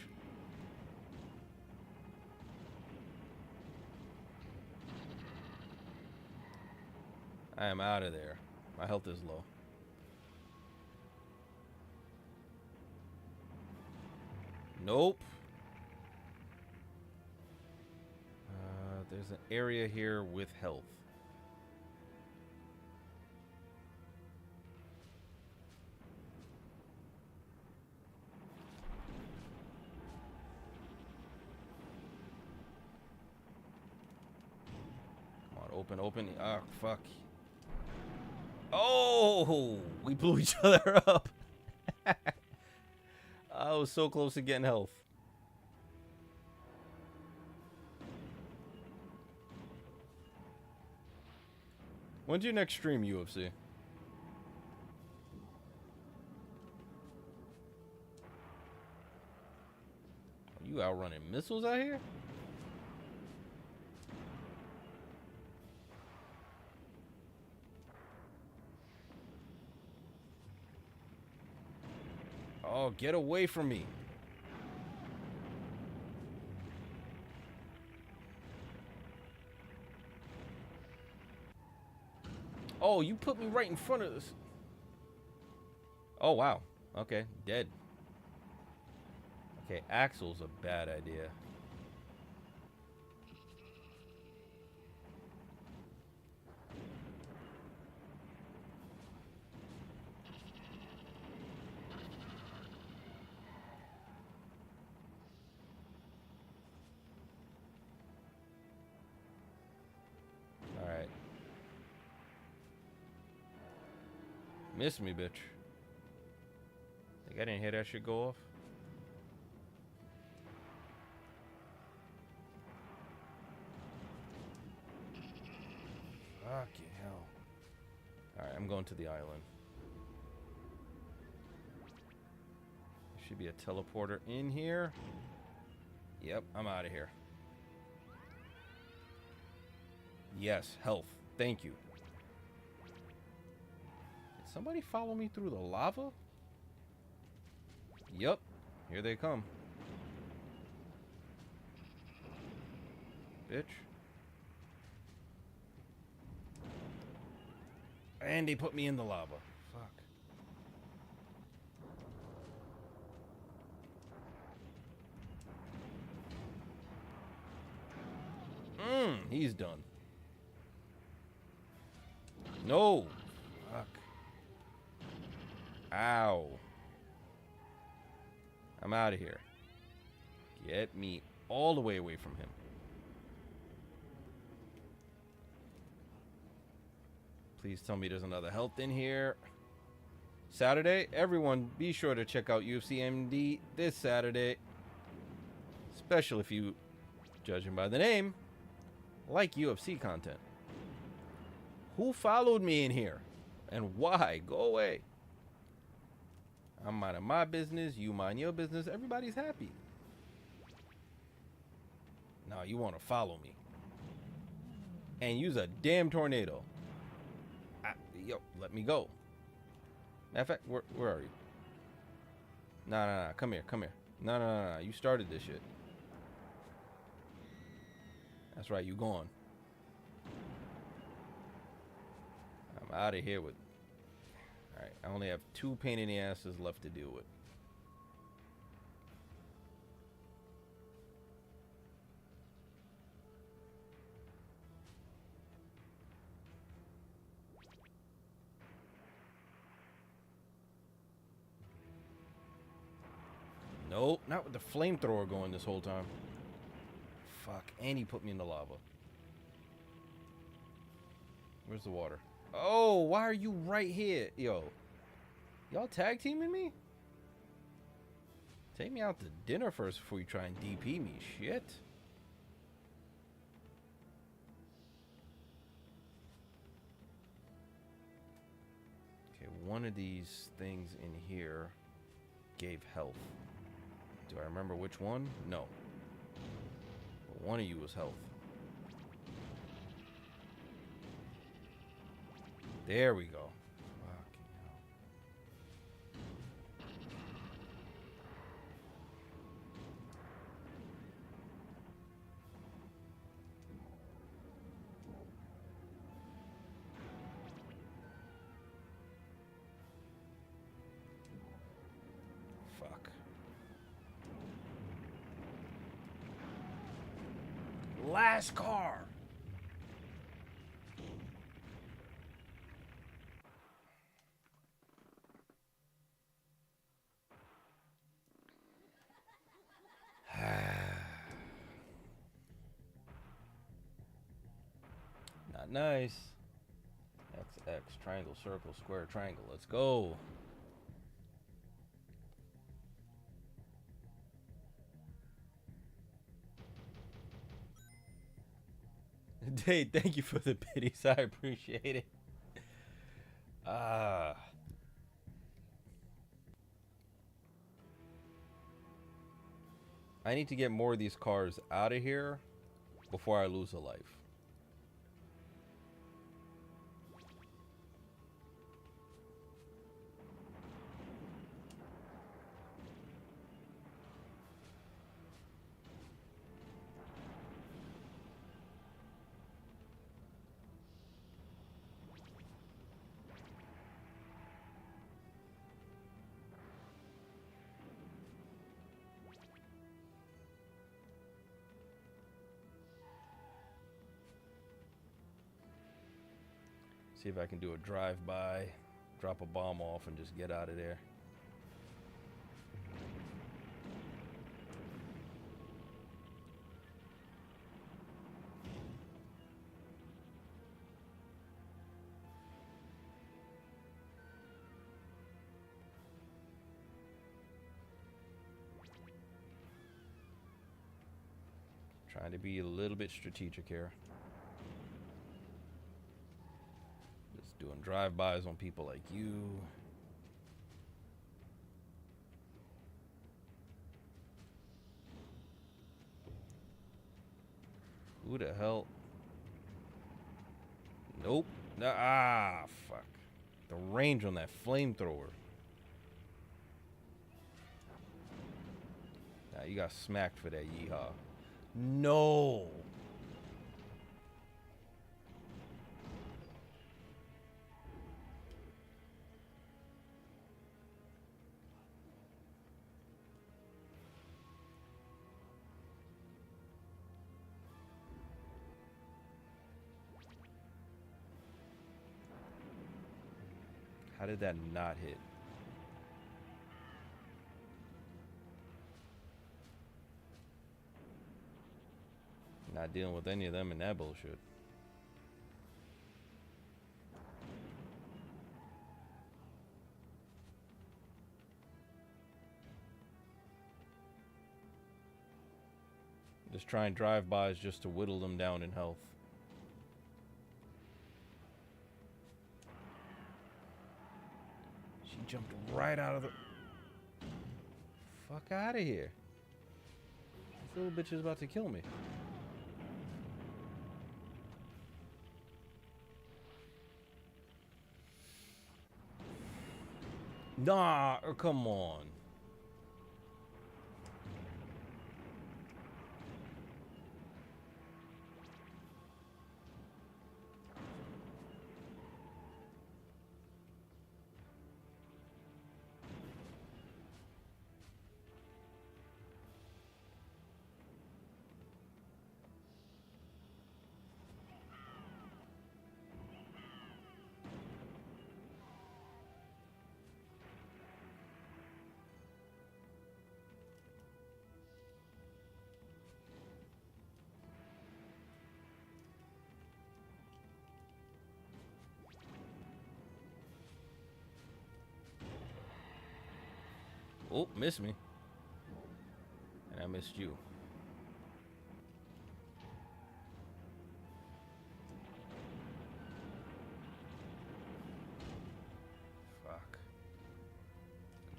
I am out of there. My health is low. Nope. There's an area here with health. Come on, open, open. Ah, fuck. Oh, we blew each other up. I was so close to getting health. When's your next stream, UFC? Are you outrunning missiles out here? Oh, get away from me. Oh, you put me right in front of this. Oh, wow. Okay, dead. Okay, Axel's a bad idea. Alright. Missed me, bitch. Think I didn't hear that shit go off? Fucking hell. Alright, I'm going to the island. There should be a teleporter in here. Yep, I'm out of here. Yes, health. Thank you. Did somebody follow me through the lava? Yep, here they come. Bitch. And they put me in the lava. Fuck. He's done. No. Fuck. Ow. I'm out of here. Get me all the way away from him. Please tell me there's another health in here. Saturday, everyone be sure to check out UFC MD this Saturday. Especially if you, judging by the name, like UFC content. Who followed me in here? And why? Go away. I'm minding my business, you mind your business, everybody's happy. No, you want to follow me. And use a damn tornado. Yo, let me go. Matter of fact, where are you? Nah, come here. Nah, you started this shit. That's right, you gone. I'm out of here with... Alright, I only have 2 pain in the asses left to deal with. Nope, not with the flamethrower going this whole time. Fuck, and he put me in the lava. Where's the water? Oh, why are you right here? Yo, y'all tag teaming me? Take me out to dinner first before you try and DP me. Shit. Okay, one of these things in here gave health. Do I remember which one? No. But one of you was health. There we go. Fucking hell. last car. Not nice. X, X, triangle, circle, square, triangle. Let's go. Dave, thank you for the biddies. I appreciate it. Ah. I need to get more of these cars out of here before I lose a life. See if I can do a drive-by, drop a bomb off, and just get out of there. Trying to be a little bit strategic here. Just doing drive-bys on people like you. Who the hell? Nope. Ah, fuck. The range on that flamethrower. Nah, you got smacked for that yeehaw. No. How did that not hit? Not dealing with any of them in that bullshit. Just try and drive-bys just to whittle them down in health. She jumped right out of the... Fuck out of here. This little bitch is about to kill me. Nah, come on. Oh, missed me. And I missed you. Fuck.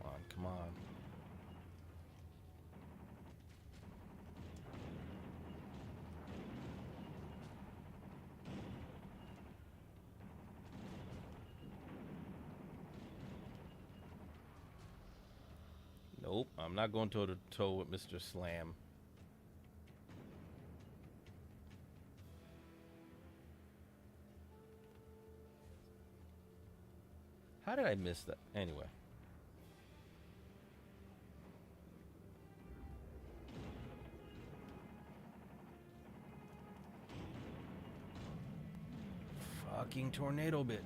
Come on, come on. Nope, I'm not going toe to toe with Mr. Slam. How did I miss that? Anyway. Fucking tornado bitch.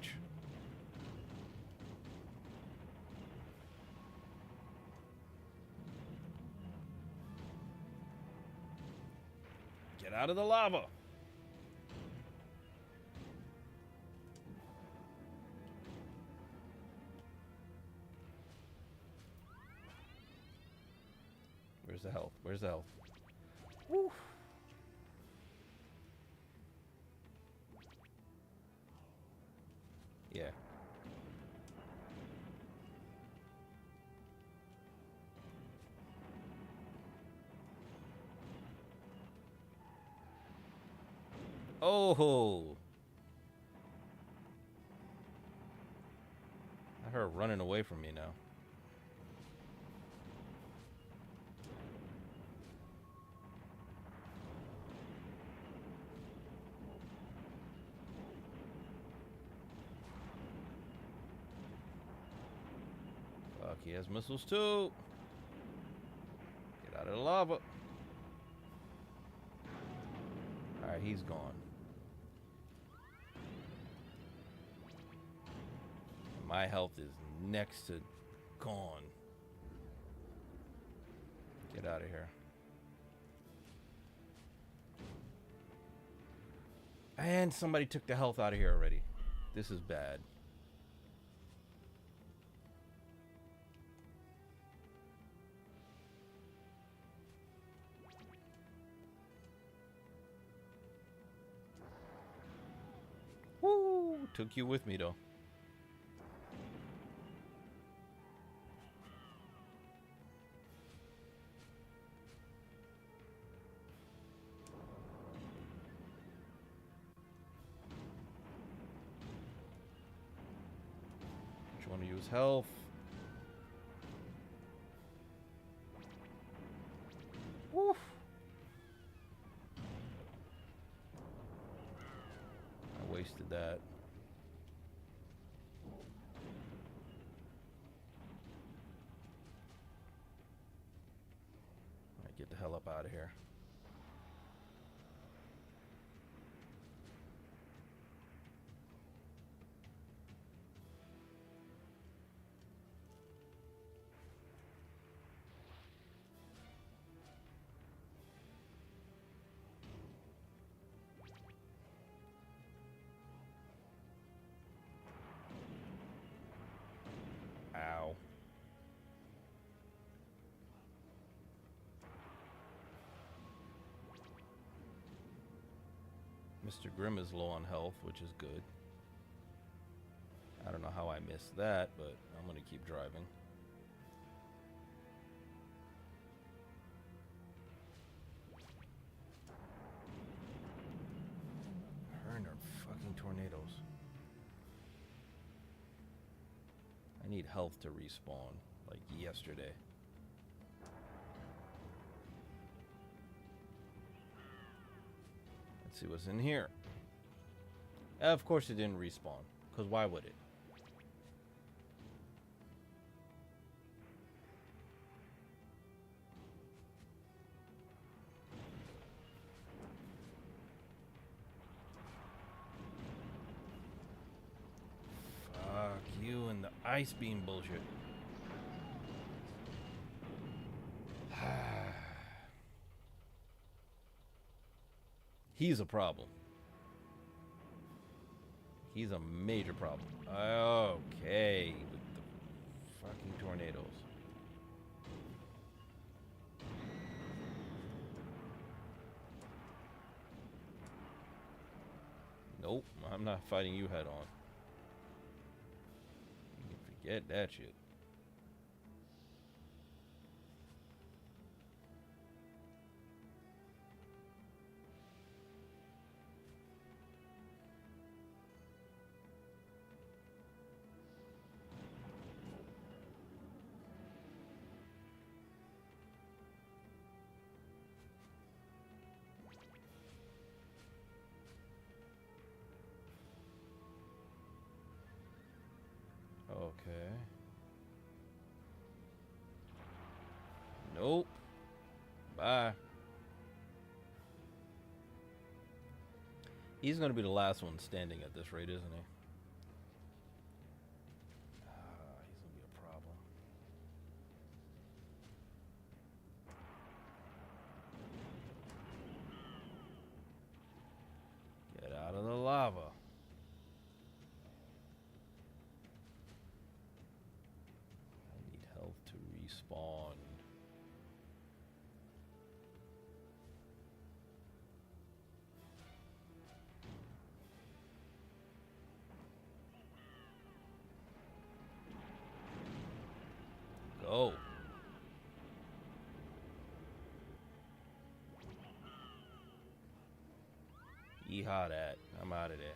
Get out of the lava. Where's the health? Where's the health? Woo. Yeah. Oh. I heard her running away from me now. Fuck, he has missiles too. Get out of the lava. Alright, he's gone. My health is next to gone. Get out of here. And somebody took the health out of here already. This is bad. Woo! Took you with me though. You want to use health? Woof. I wasted that. Alright, get the hell up out of here. Ow. Mr. Grimm is low on health, which is good. I don't know how I missed that, but I'm gonna keep driving. Her and her fucking tornadoes. I need health to respawn, like yesterday. Let's see what's in here. Of course it didn't respawn, because why would it? Fuck you and the ice beam bullshit. He's a problem. He's a major problem. Okay, with the fucking tornadoes. Nope, I'm not fighting you head on. You can forget that shit. Okay. Nope. Bye. He's gonna be the last one standing at this rate, isn't he? He's gonna be a problem. Get out of the lava. I need health to respawn. Go. Yeehaw that. I'm out of there.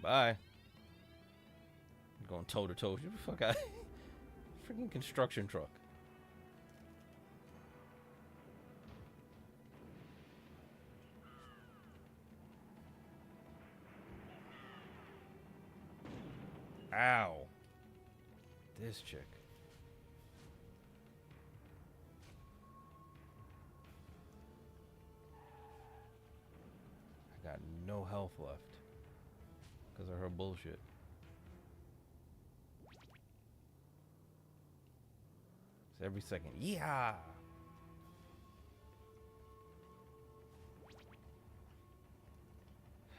Bye. I'm going toe to toe. Get the fuck out. Freaking construction truck. Ow. This chick. I got no health left because of her bullshit. It's every second. Yeah.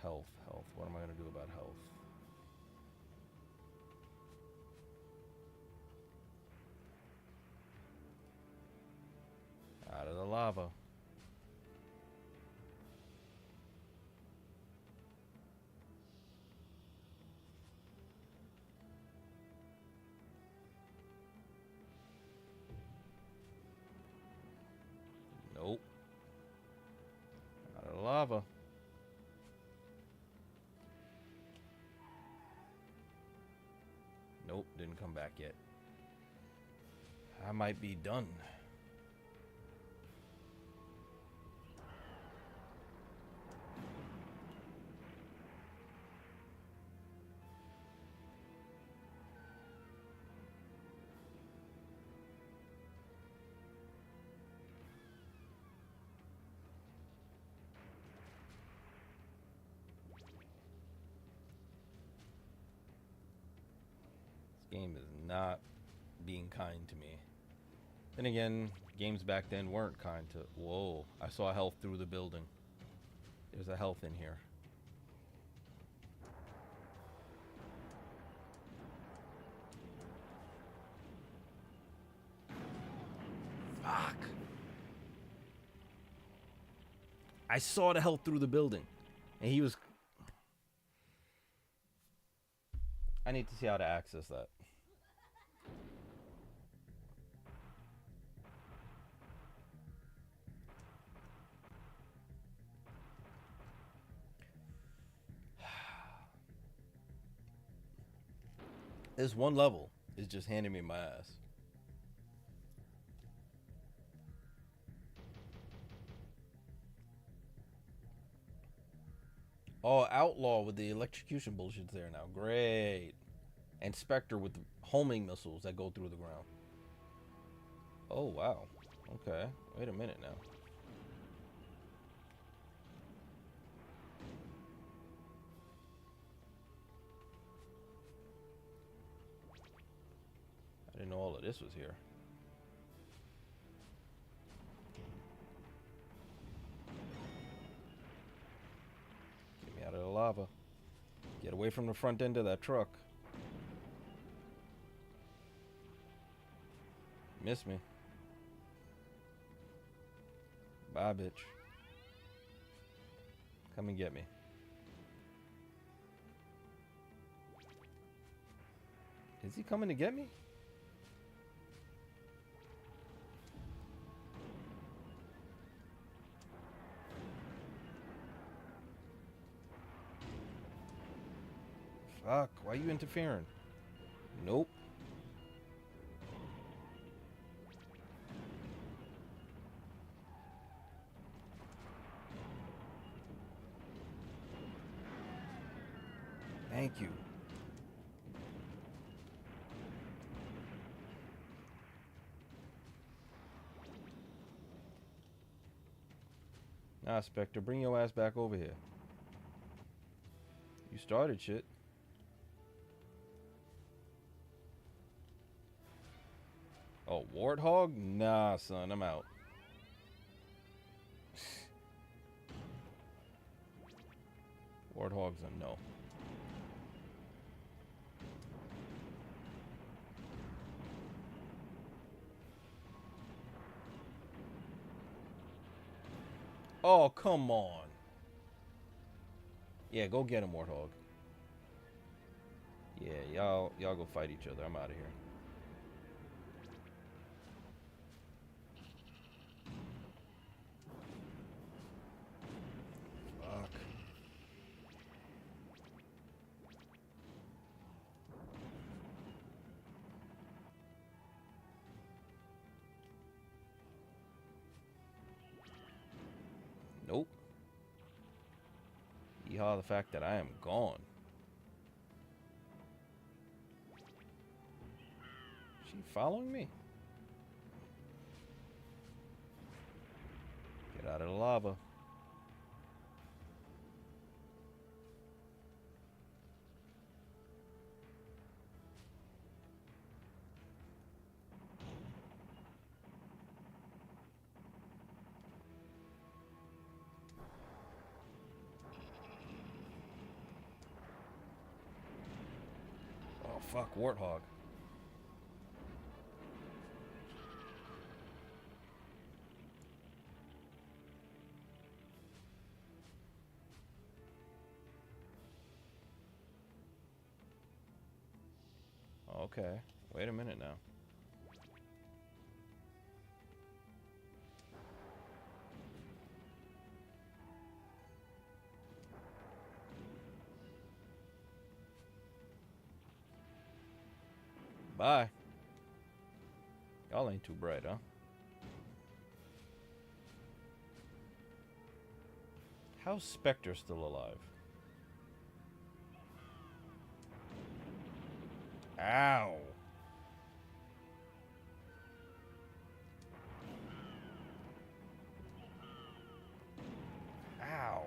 Health. What am I gonna do about health? Out of the lava. Nope. Out of the lava. Nope, didn't come back yet. I might be done. Game is not being kind to me. Then again, games back then weren't kind to... Whoa, I saw health through the building. There's a health in here. Fuck. I saw the health through the building. And he was... I need to see how to access that. This one level is just handing me my ass. Oh, Outlaw with the electrocution bullshit's there now. Great. And Spectre with homing missiles that go through the ground. Oh, wow. Okay. Wait a minute now. I didn't know all of this was here. Get me out of the lava. Get away from the front end of that truck. Miss me. Bye, bitch. Come and get me. Is he coming to get me? Fuck, why are you interfering? Nope. Thank you. Nah, Spectre, bring your ass back over here. You started shit. Oh, Warthog? Nah, son, I'm out. Warthog's a no. Oh, come on. Yeah, go get him, Warthog. Yeah, y'all go fight each other. I'm out of here. Fuck. Nope. Yeehaw the fact that I am gone. She following me? Get out of the lava. Oh, fuck, Warthog. Okay. Wait a minute now. Bye. Y'all ain't too bright, huh? How's Spectre still alive? Ow. Ow.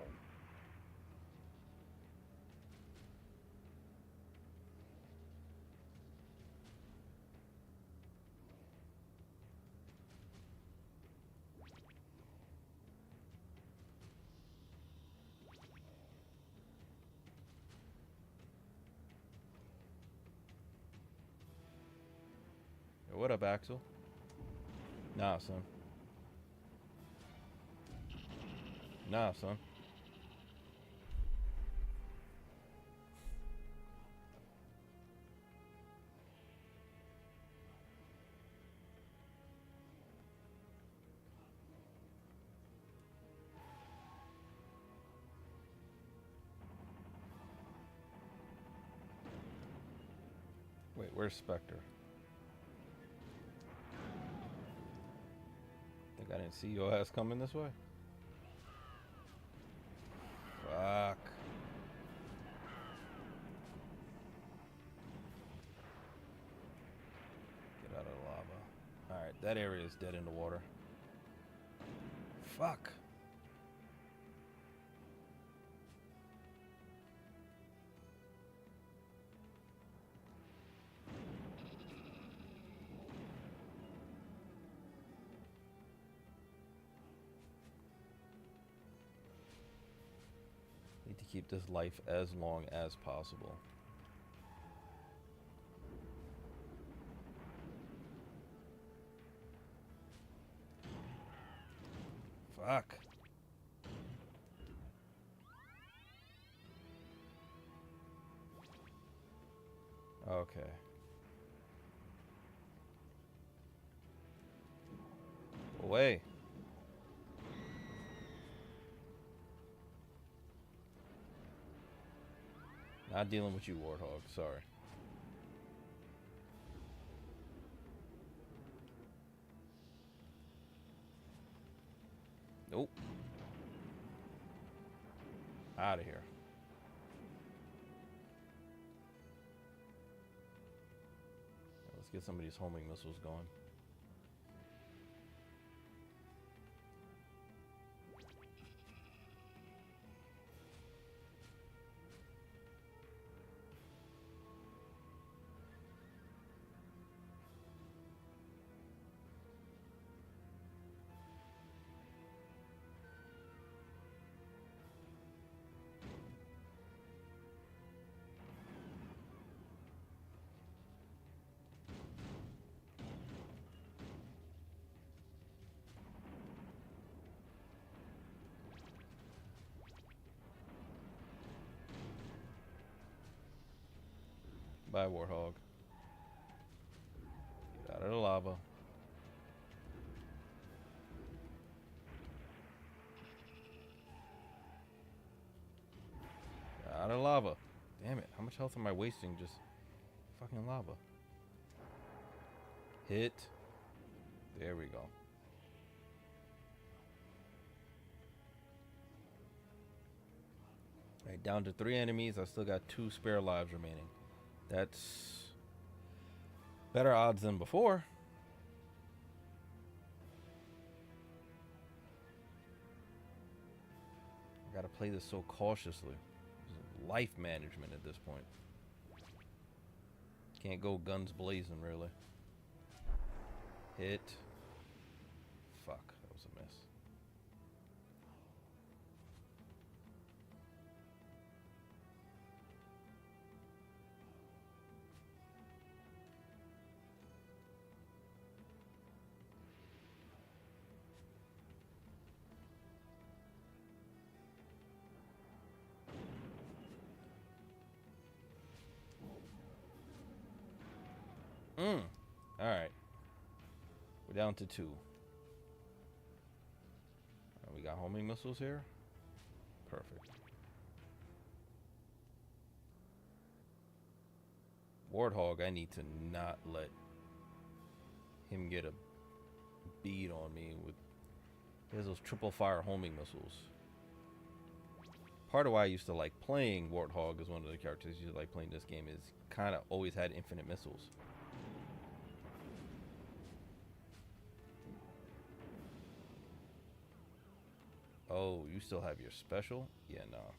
Yo, what up, Axel? Nah, son. Nah, son. Wait, where's Spectre? Think I didn't see your ass coming this way? Fuck. Get out of the lava. Alright, that area is dead in the water. Fuck. Need to keep this life as long as possible. Fuck. Okay. Away. Not dealing with you, Warthog. Sorry. Out of here. Let's get some of these homing missiles going. Bye, Warthog. Get out of the lava. Get out of the lava. Damn it. How much health am I wasting just fucking lava? Hit. There we go. Alright, down to 3 enemies. I still got 2 spare lives remaining. That's better odds than before. I gotta play this so cautiously. Life management at this point. Can't go guns blazing, really. Hit. Fuck, that was a miss. Alright. We're down to 2. We got homing missiles here. Perfect. Warthog, I need to not let him get a bead on me with. He has those triple fire homing missiles. Part of why I used to like playing Warthog as one of the characters I used to like playing this game is kind of always had infinite missiles. Oh, you still have your special? Yeah, no.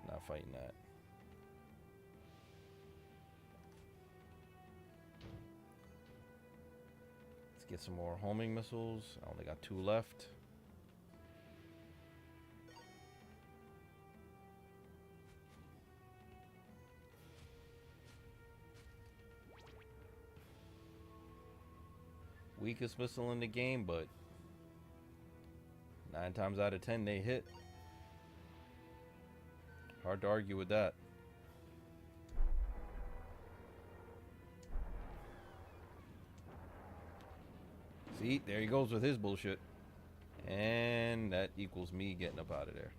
Not fighting that. Let's get some more homing missiles. I only got 2 left. Weakest missile in the game, but 9 times out of 10 they hit. Hard to argue with that. See, there he goes with his bullshit. And that equals me getting up out of there.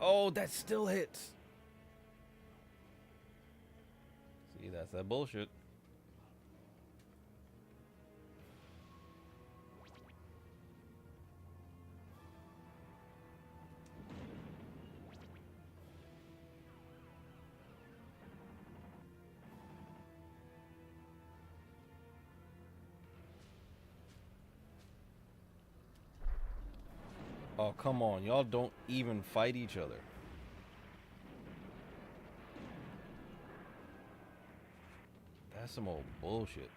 Oh, that still hits. See, that's that bullshit. Oh, come on. Y'all don't even fight each other. That's some old bullshit.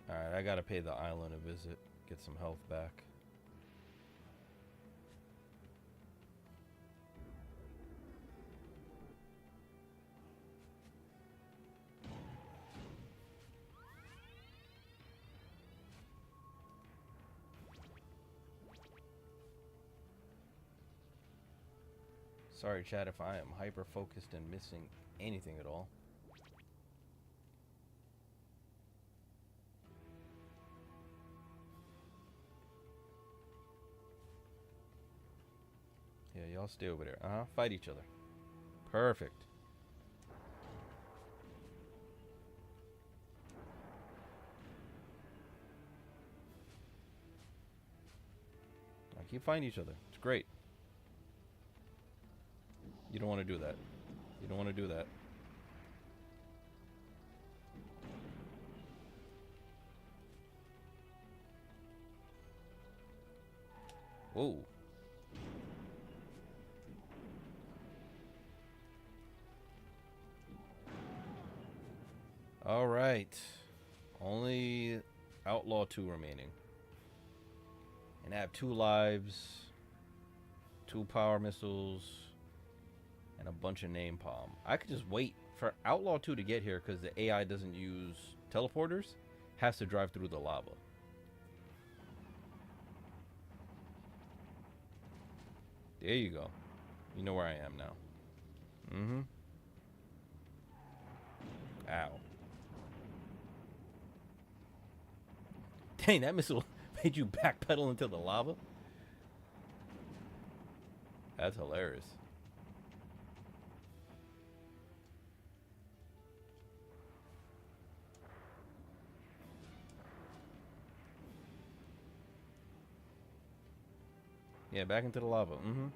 Alright, I gotta pay the island a visit. Get some health back. Sorry, chat, if I am hyper focused and missing anything at all. Yeah, y'all stay over there. Fight each other. Perfect. Now keep fighting each other. It's great. You don't want to do that. You don't want to do that. Whoa. All right. Only Outlaw 2 remaining. And I have 2 lives, 2 power missiles, and a bunch of napalm. I could just wait for Outlaw 2 to get here because the AI doesn't use teleporters. Has to drive through the lava. There you go. You know where I am now. Mm-hmm. Ow. Dang, that missile made you backpedal into the lava? That's hilarious. Yeah, back into the lava. Mm-hmm.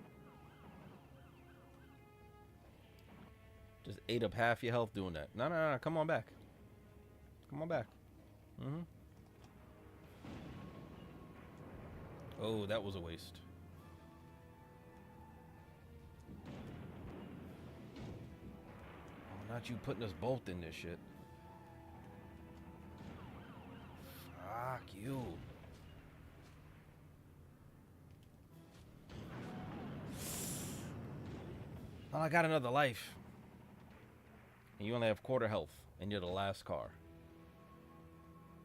Just ate up half your health doing that. No, no, no. Come on back. Come on back. Mm-hmm. Oh, that was a waste. Oh, not you putting us both in this shit. Fuck you. Well, I got another life. And you only have quarter health. And you're the last car.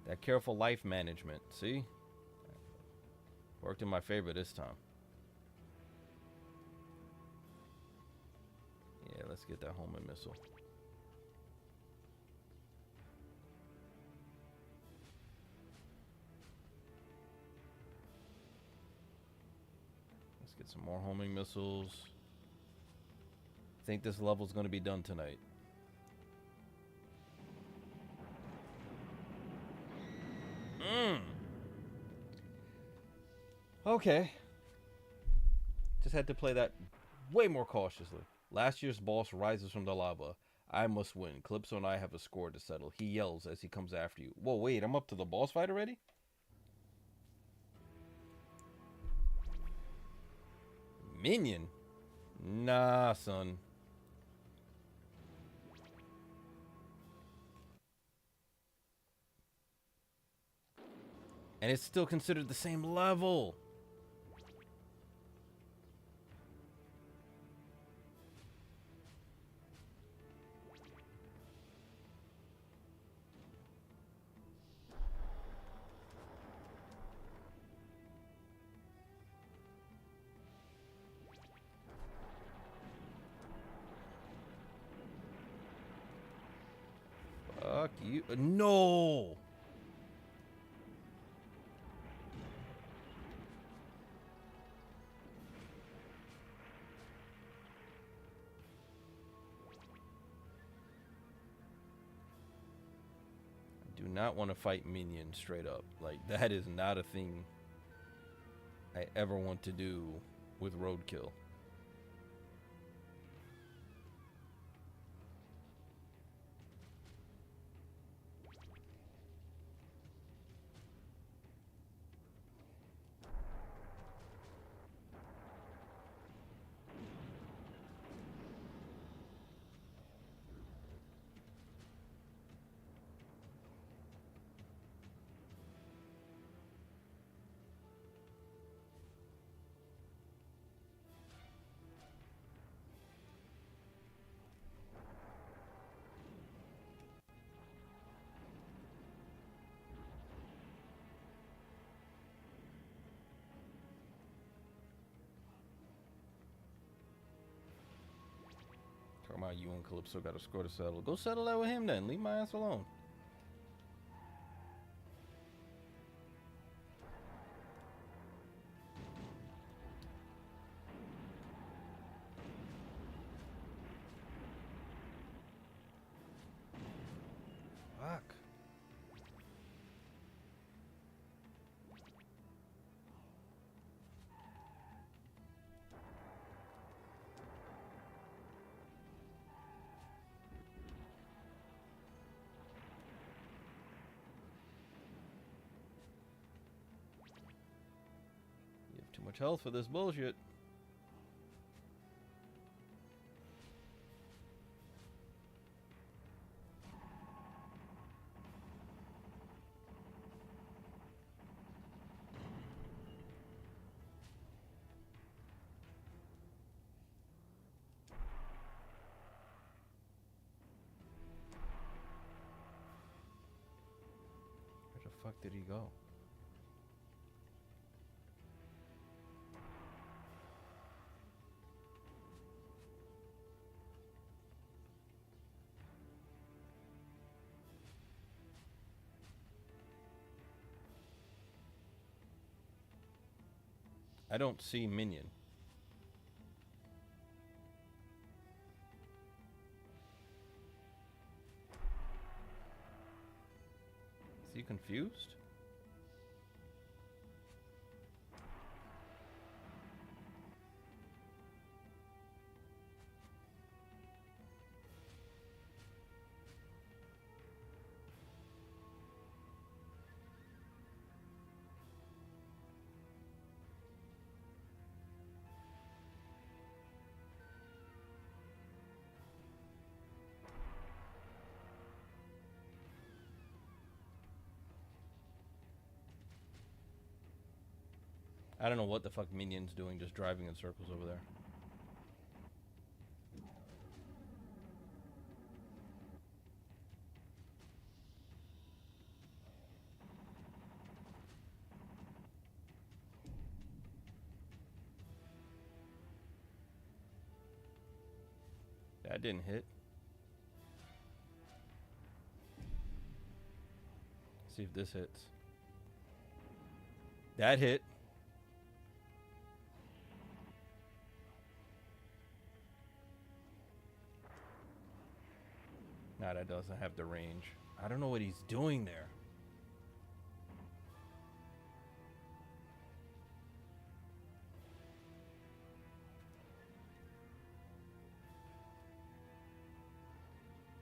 That careful life management. See? Worked in my favor this time. Yeah, let's get that homing missile. Let's get some more homing missiles. I think this level's going to be done tonight. Okay. Just had to play that way more cautiously. Last year's boss rises from the lava. I must win. Calypso and I have a score to settle. He yells as he comes after you. Whoa, wait, I'm up to the boss fight already? Minion? Nah, son. And it's still considered the same level. Fuck you. No! Do not want to fight minions straight up. Like, that is not a thing I ever want to do with Roadkill. Why you and Calypso got a score to settle? Go settle that with him then. Leave my ass alone. Fuck. You have too much health for this bullshit. Where the fuck did he go? I don't see minion. Is he confused? I don't know what the fuck Minion's doing, just driving in circles over there. That didn't hit. See if this hits. That hit. Nah, that doesn't have the range. I don't know what he's doing there.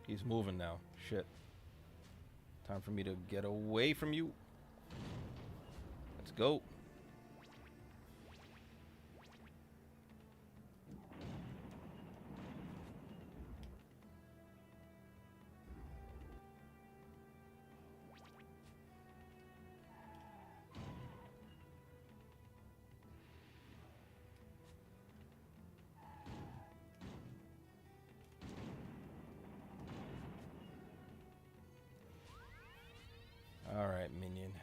He's moving now. Shit. Time for me to get away from you. Let's go. All right, minion.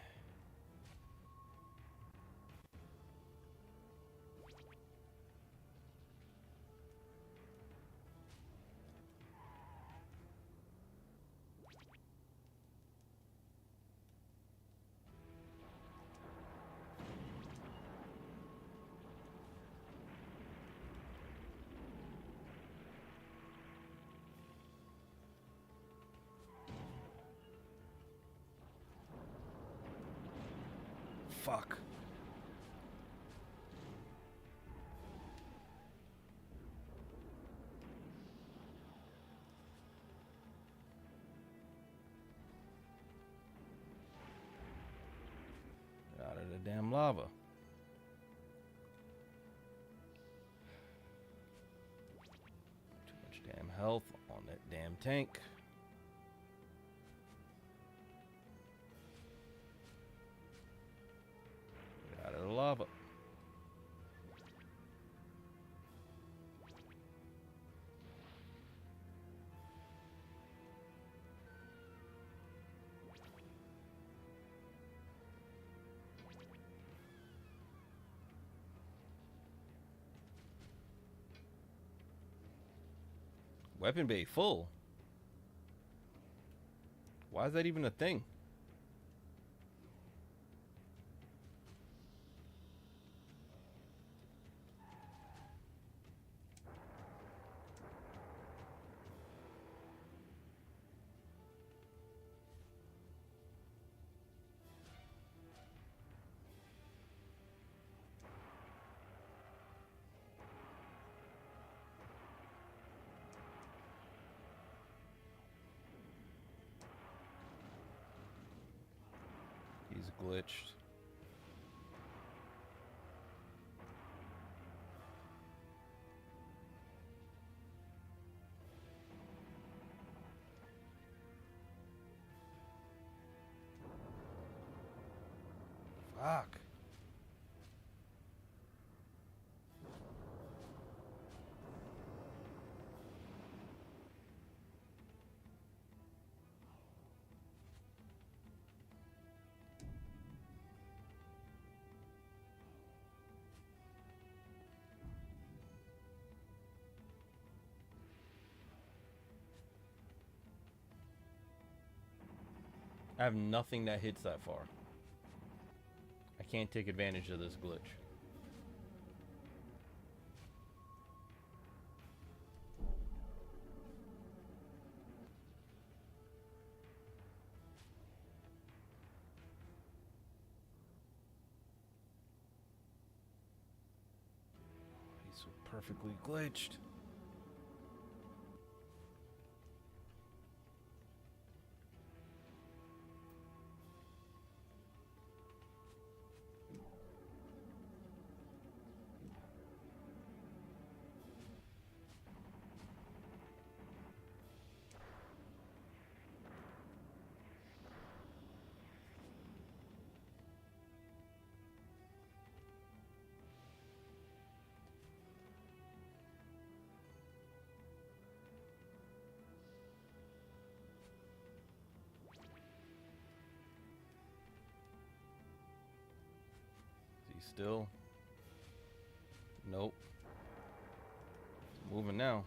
Fuck. Out of the damn lava. Too much damn health on that damn tank. Get out of the lava. Weapon bay full. Why is that even a thing? He's glitched. Fuck. I have nothing that hits that far. I can't take advantage of this glitch. He's so perfectly glitched. Is he still? Nope. It's moving now.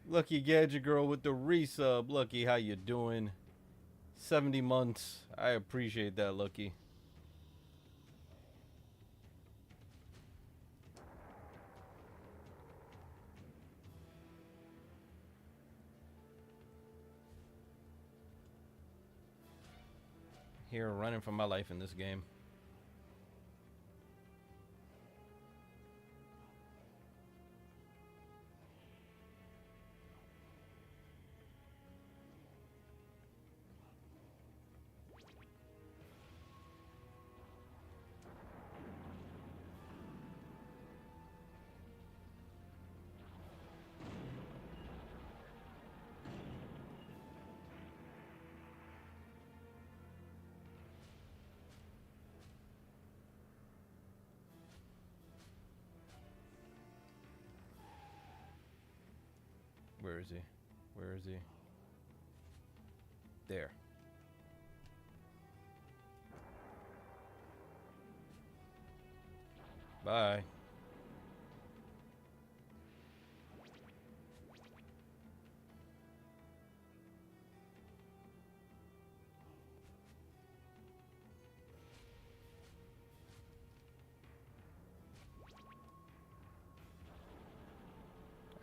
Lucky Gadget Girl with the resub. Lucky, how you doing? 70 months. I appreciate that, Lucky. Here running for my life in this game. Where is he? Where is he? There. Bye.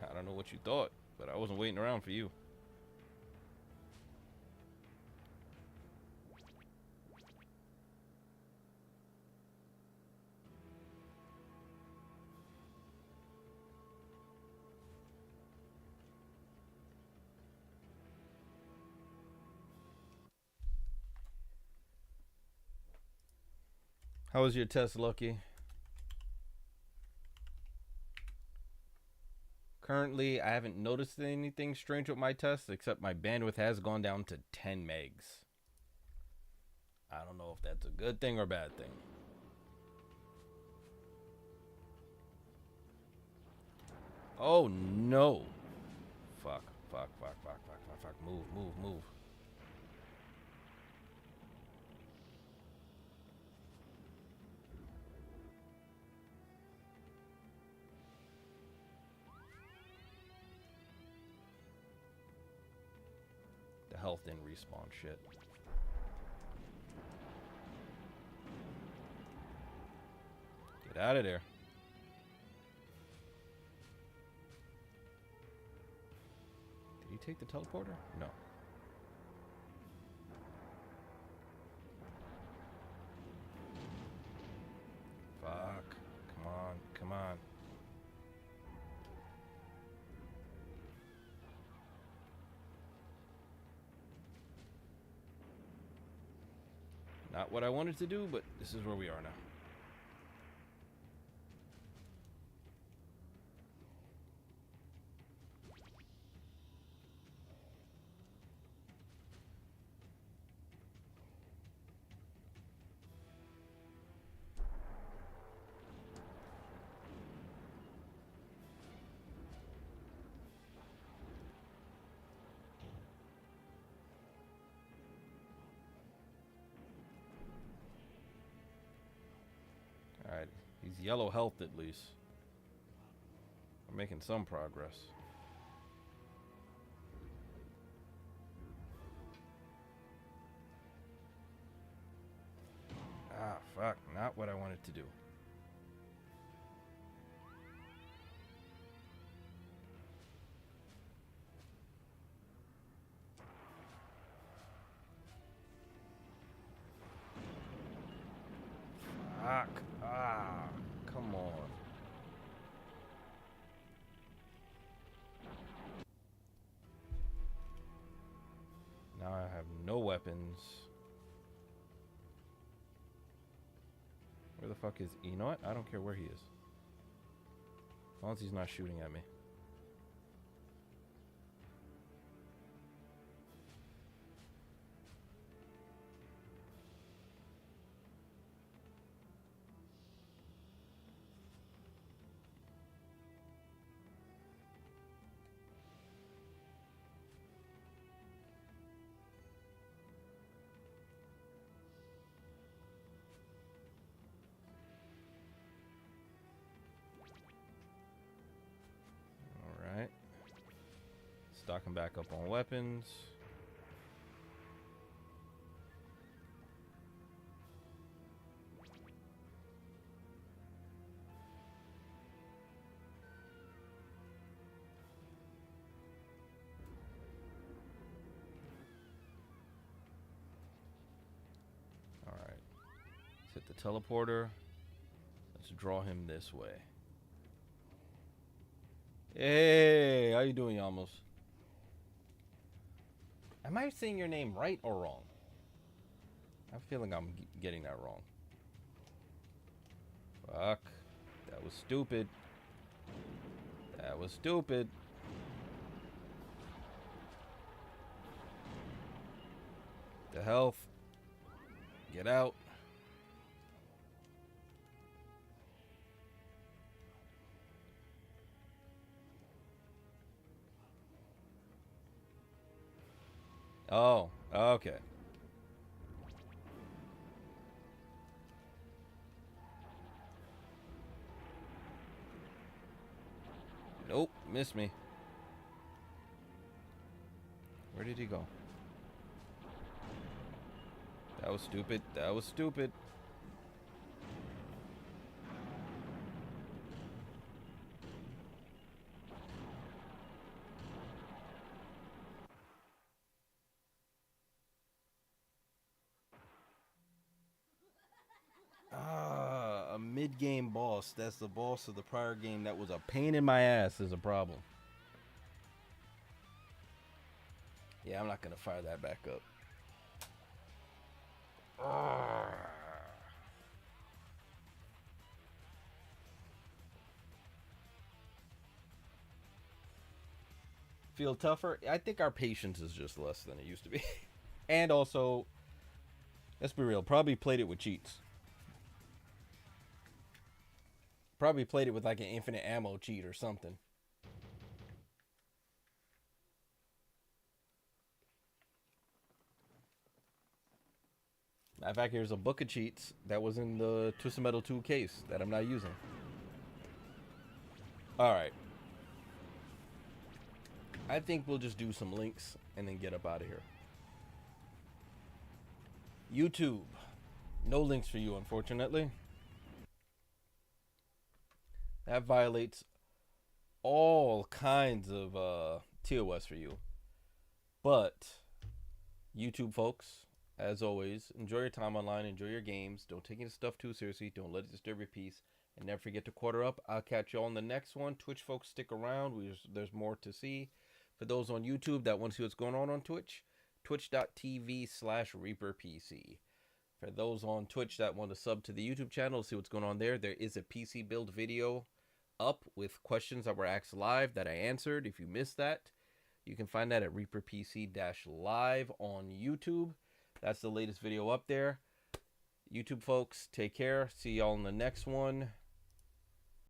I don't know what you thought, but I wasn't waiting around for you. How was your test, Lucky? Currently, I haven't noticed anything strange with my test, except my bandwidth has gone down to 10 megs. I don't know if that's a good thing or bad thing. Oh no. Fuck. Fuck. Fuck. Fuck. Fuck. Fuck. Fuck. Move. Move. Move. The health didn't respawn. Shit. Get out of there. Did he take the teleporter? No. Fuck. Come on. Come on. Not what I wanted to do, but this is where we are now. Alright, he's yellow health at least. We're making some progress. Ah, fuck. Not what I wanted to do. Fuck. Ah, come on. Now I have no weapons. Where the fuck is... You know what? I don't care where he is. As long as he's not shooting at me. Alright. Stocking back up on weapons. Alright. Let's hit the teleporter. Let's draw him this way. Hey, how you doing, Yamos? Am I saying your name right or wrong? I'm feeling I'm getting that wrong. Fuck. That was stupid. That was stupid. The health. Get out. Oh, okay. Nope, missed me. Where did he go? That was stupid. That was stupid. Ah, a mid-game boss. That's the boss of the prior game that was a pain in my ass is a problem. Yeah, I'm not gonna fire that back up. Feel tougher? I think our patience is just less than it used to be. And also, let's be real, probably played it with cheats. Probably played it with like an infinite ammo cheat or something. Matter of fact, here's a book of cheats that was in the Twisted Metal 2 case that I'm not using. Alright. I think we'll just do some links and then get up out of here. YouTube. No links for you, unfortunately. That violates all kinds of TOS for you. But, YouTube folks, as always, enjoy your time online, enjoy your games. Don't take your stuff too seriously. Don't let it disturb your peace. And never forget to quarter up. I'll catch you all in the next one. Twitch folks, stick around. There's more to see. For those on YouTube that want to see what's going on Twitch, twitch.tv/ReaperPC. For those on Twitch that want to sub to the YouTube channel, see what's going on there, there is a PC build video up with questions that were asked live that I answered. If you missed that, you can find that at ReaperPC-Live on YouTube. That's the latest video up there. YouTube folks, take care. See y'all in the next one.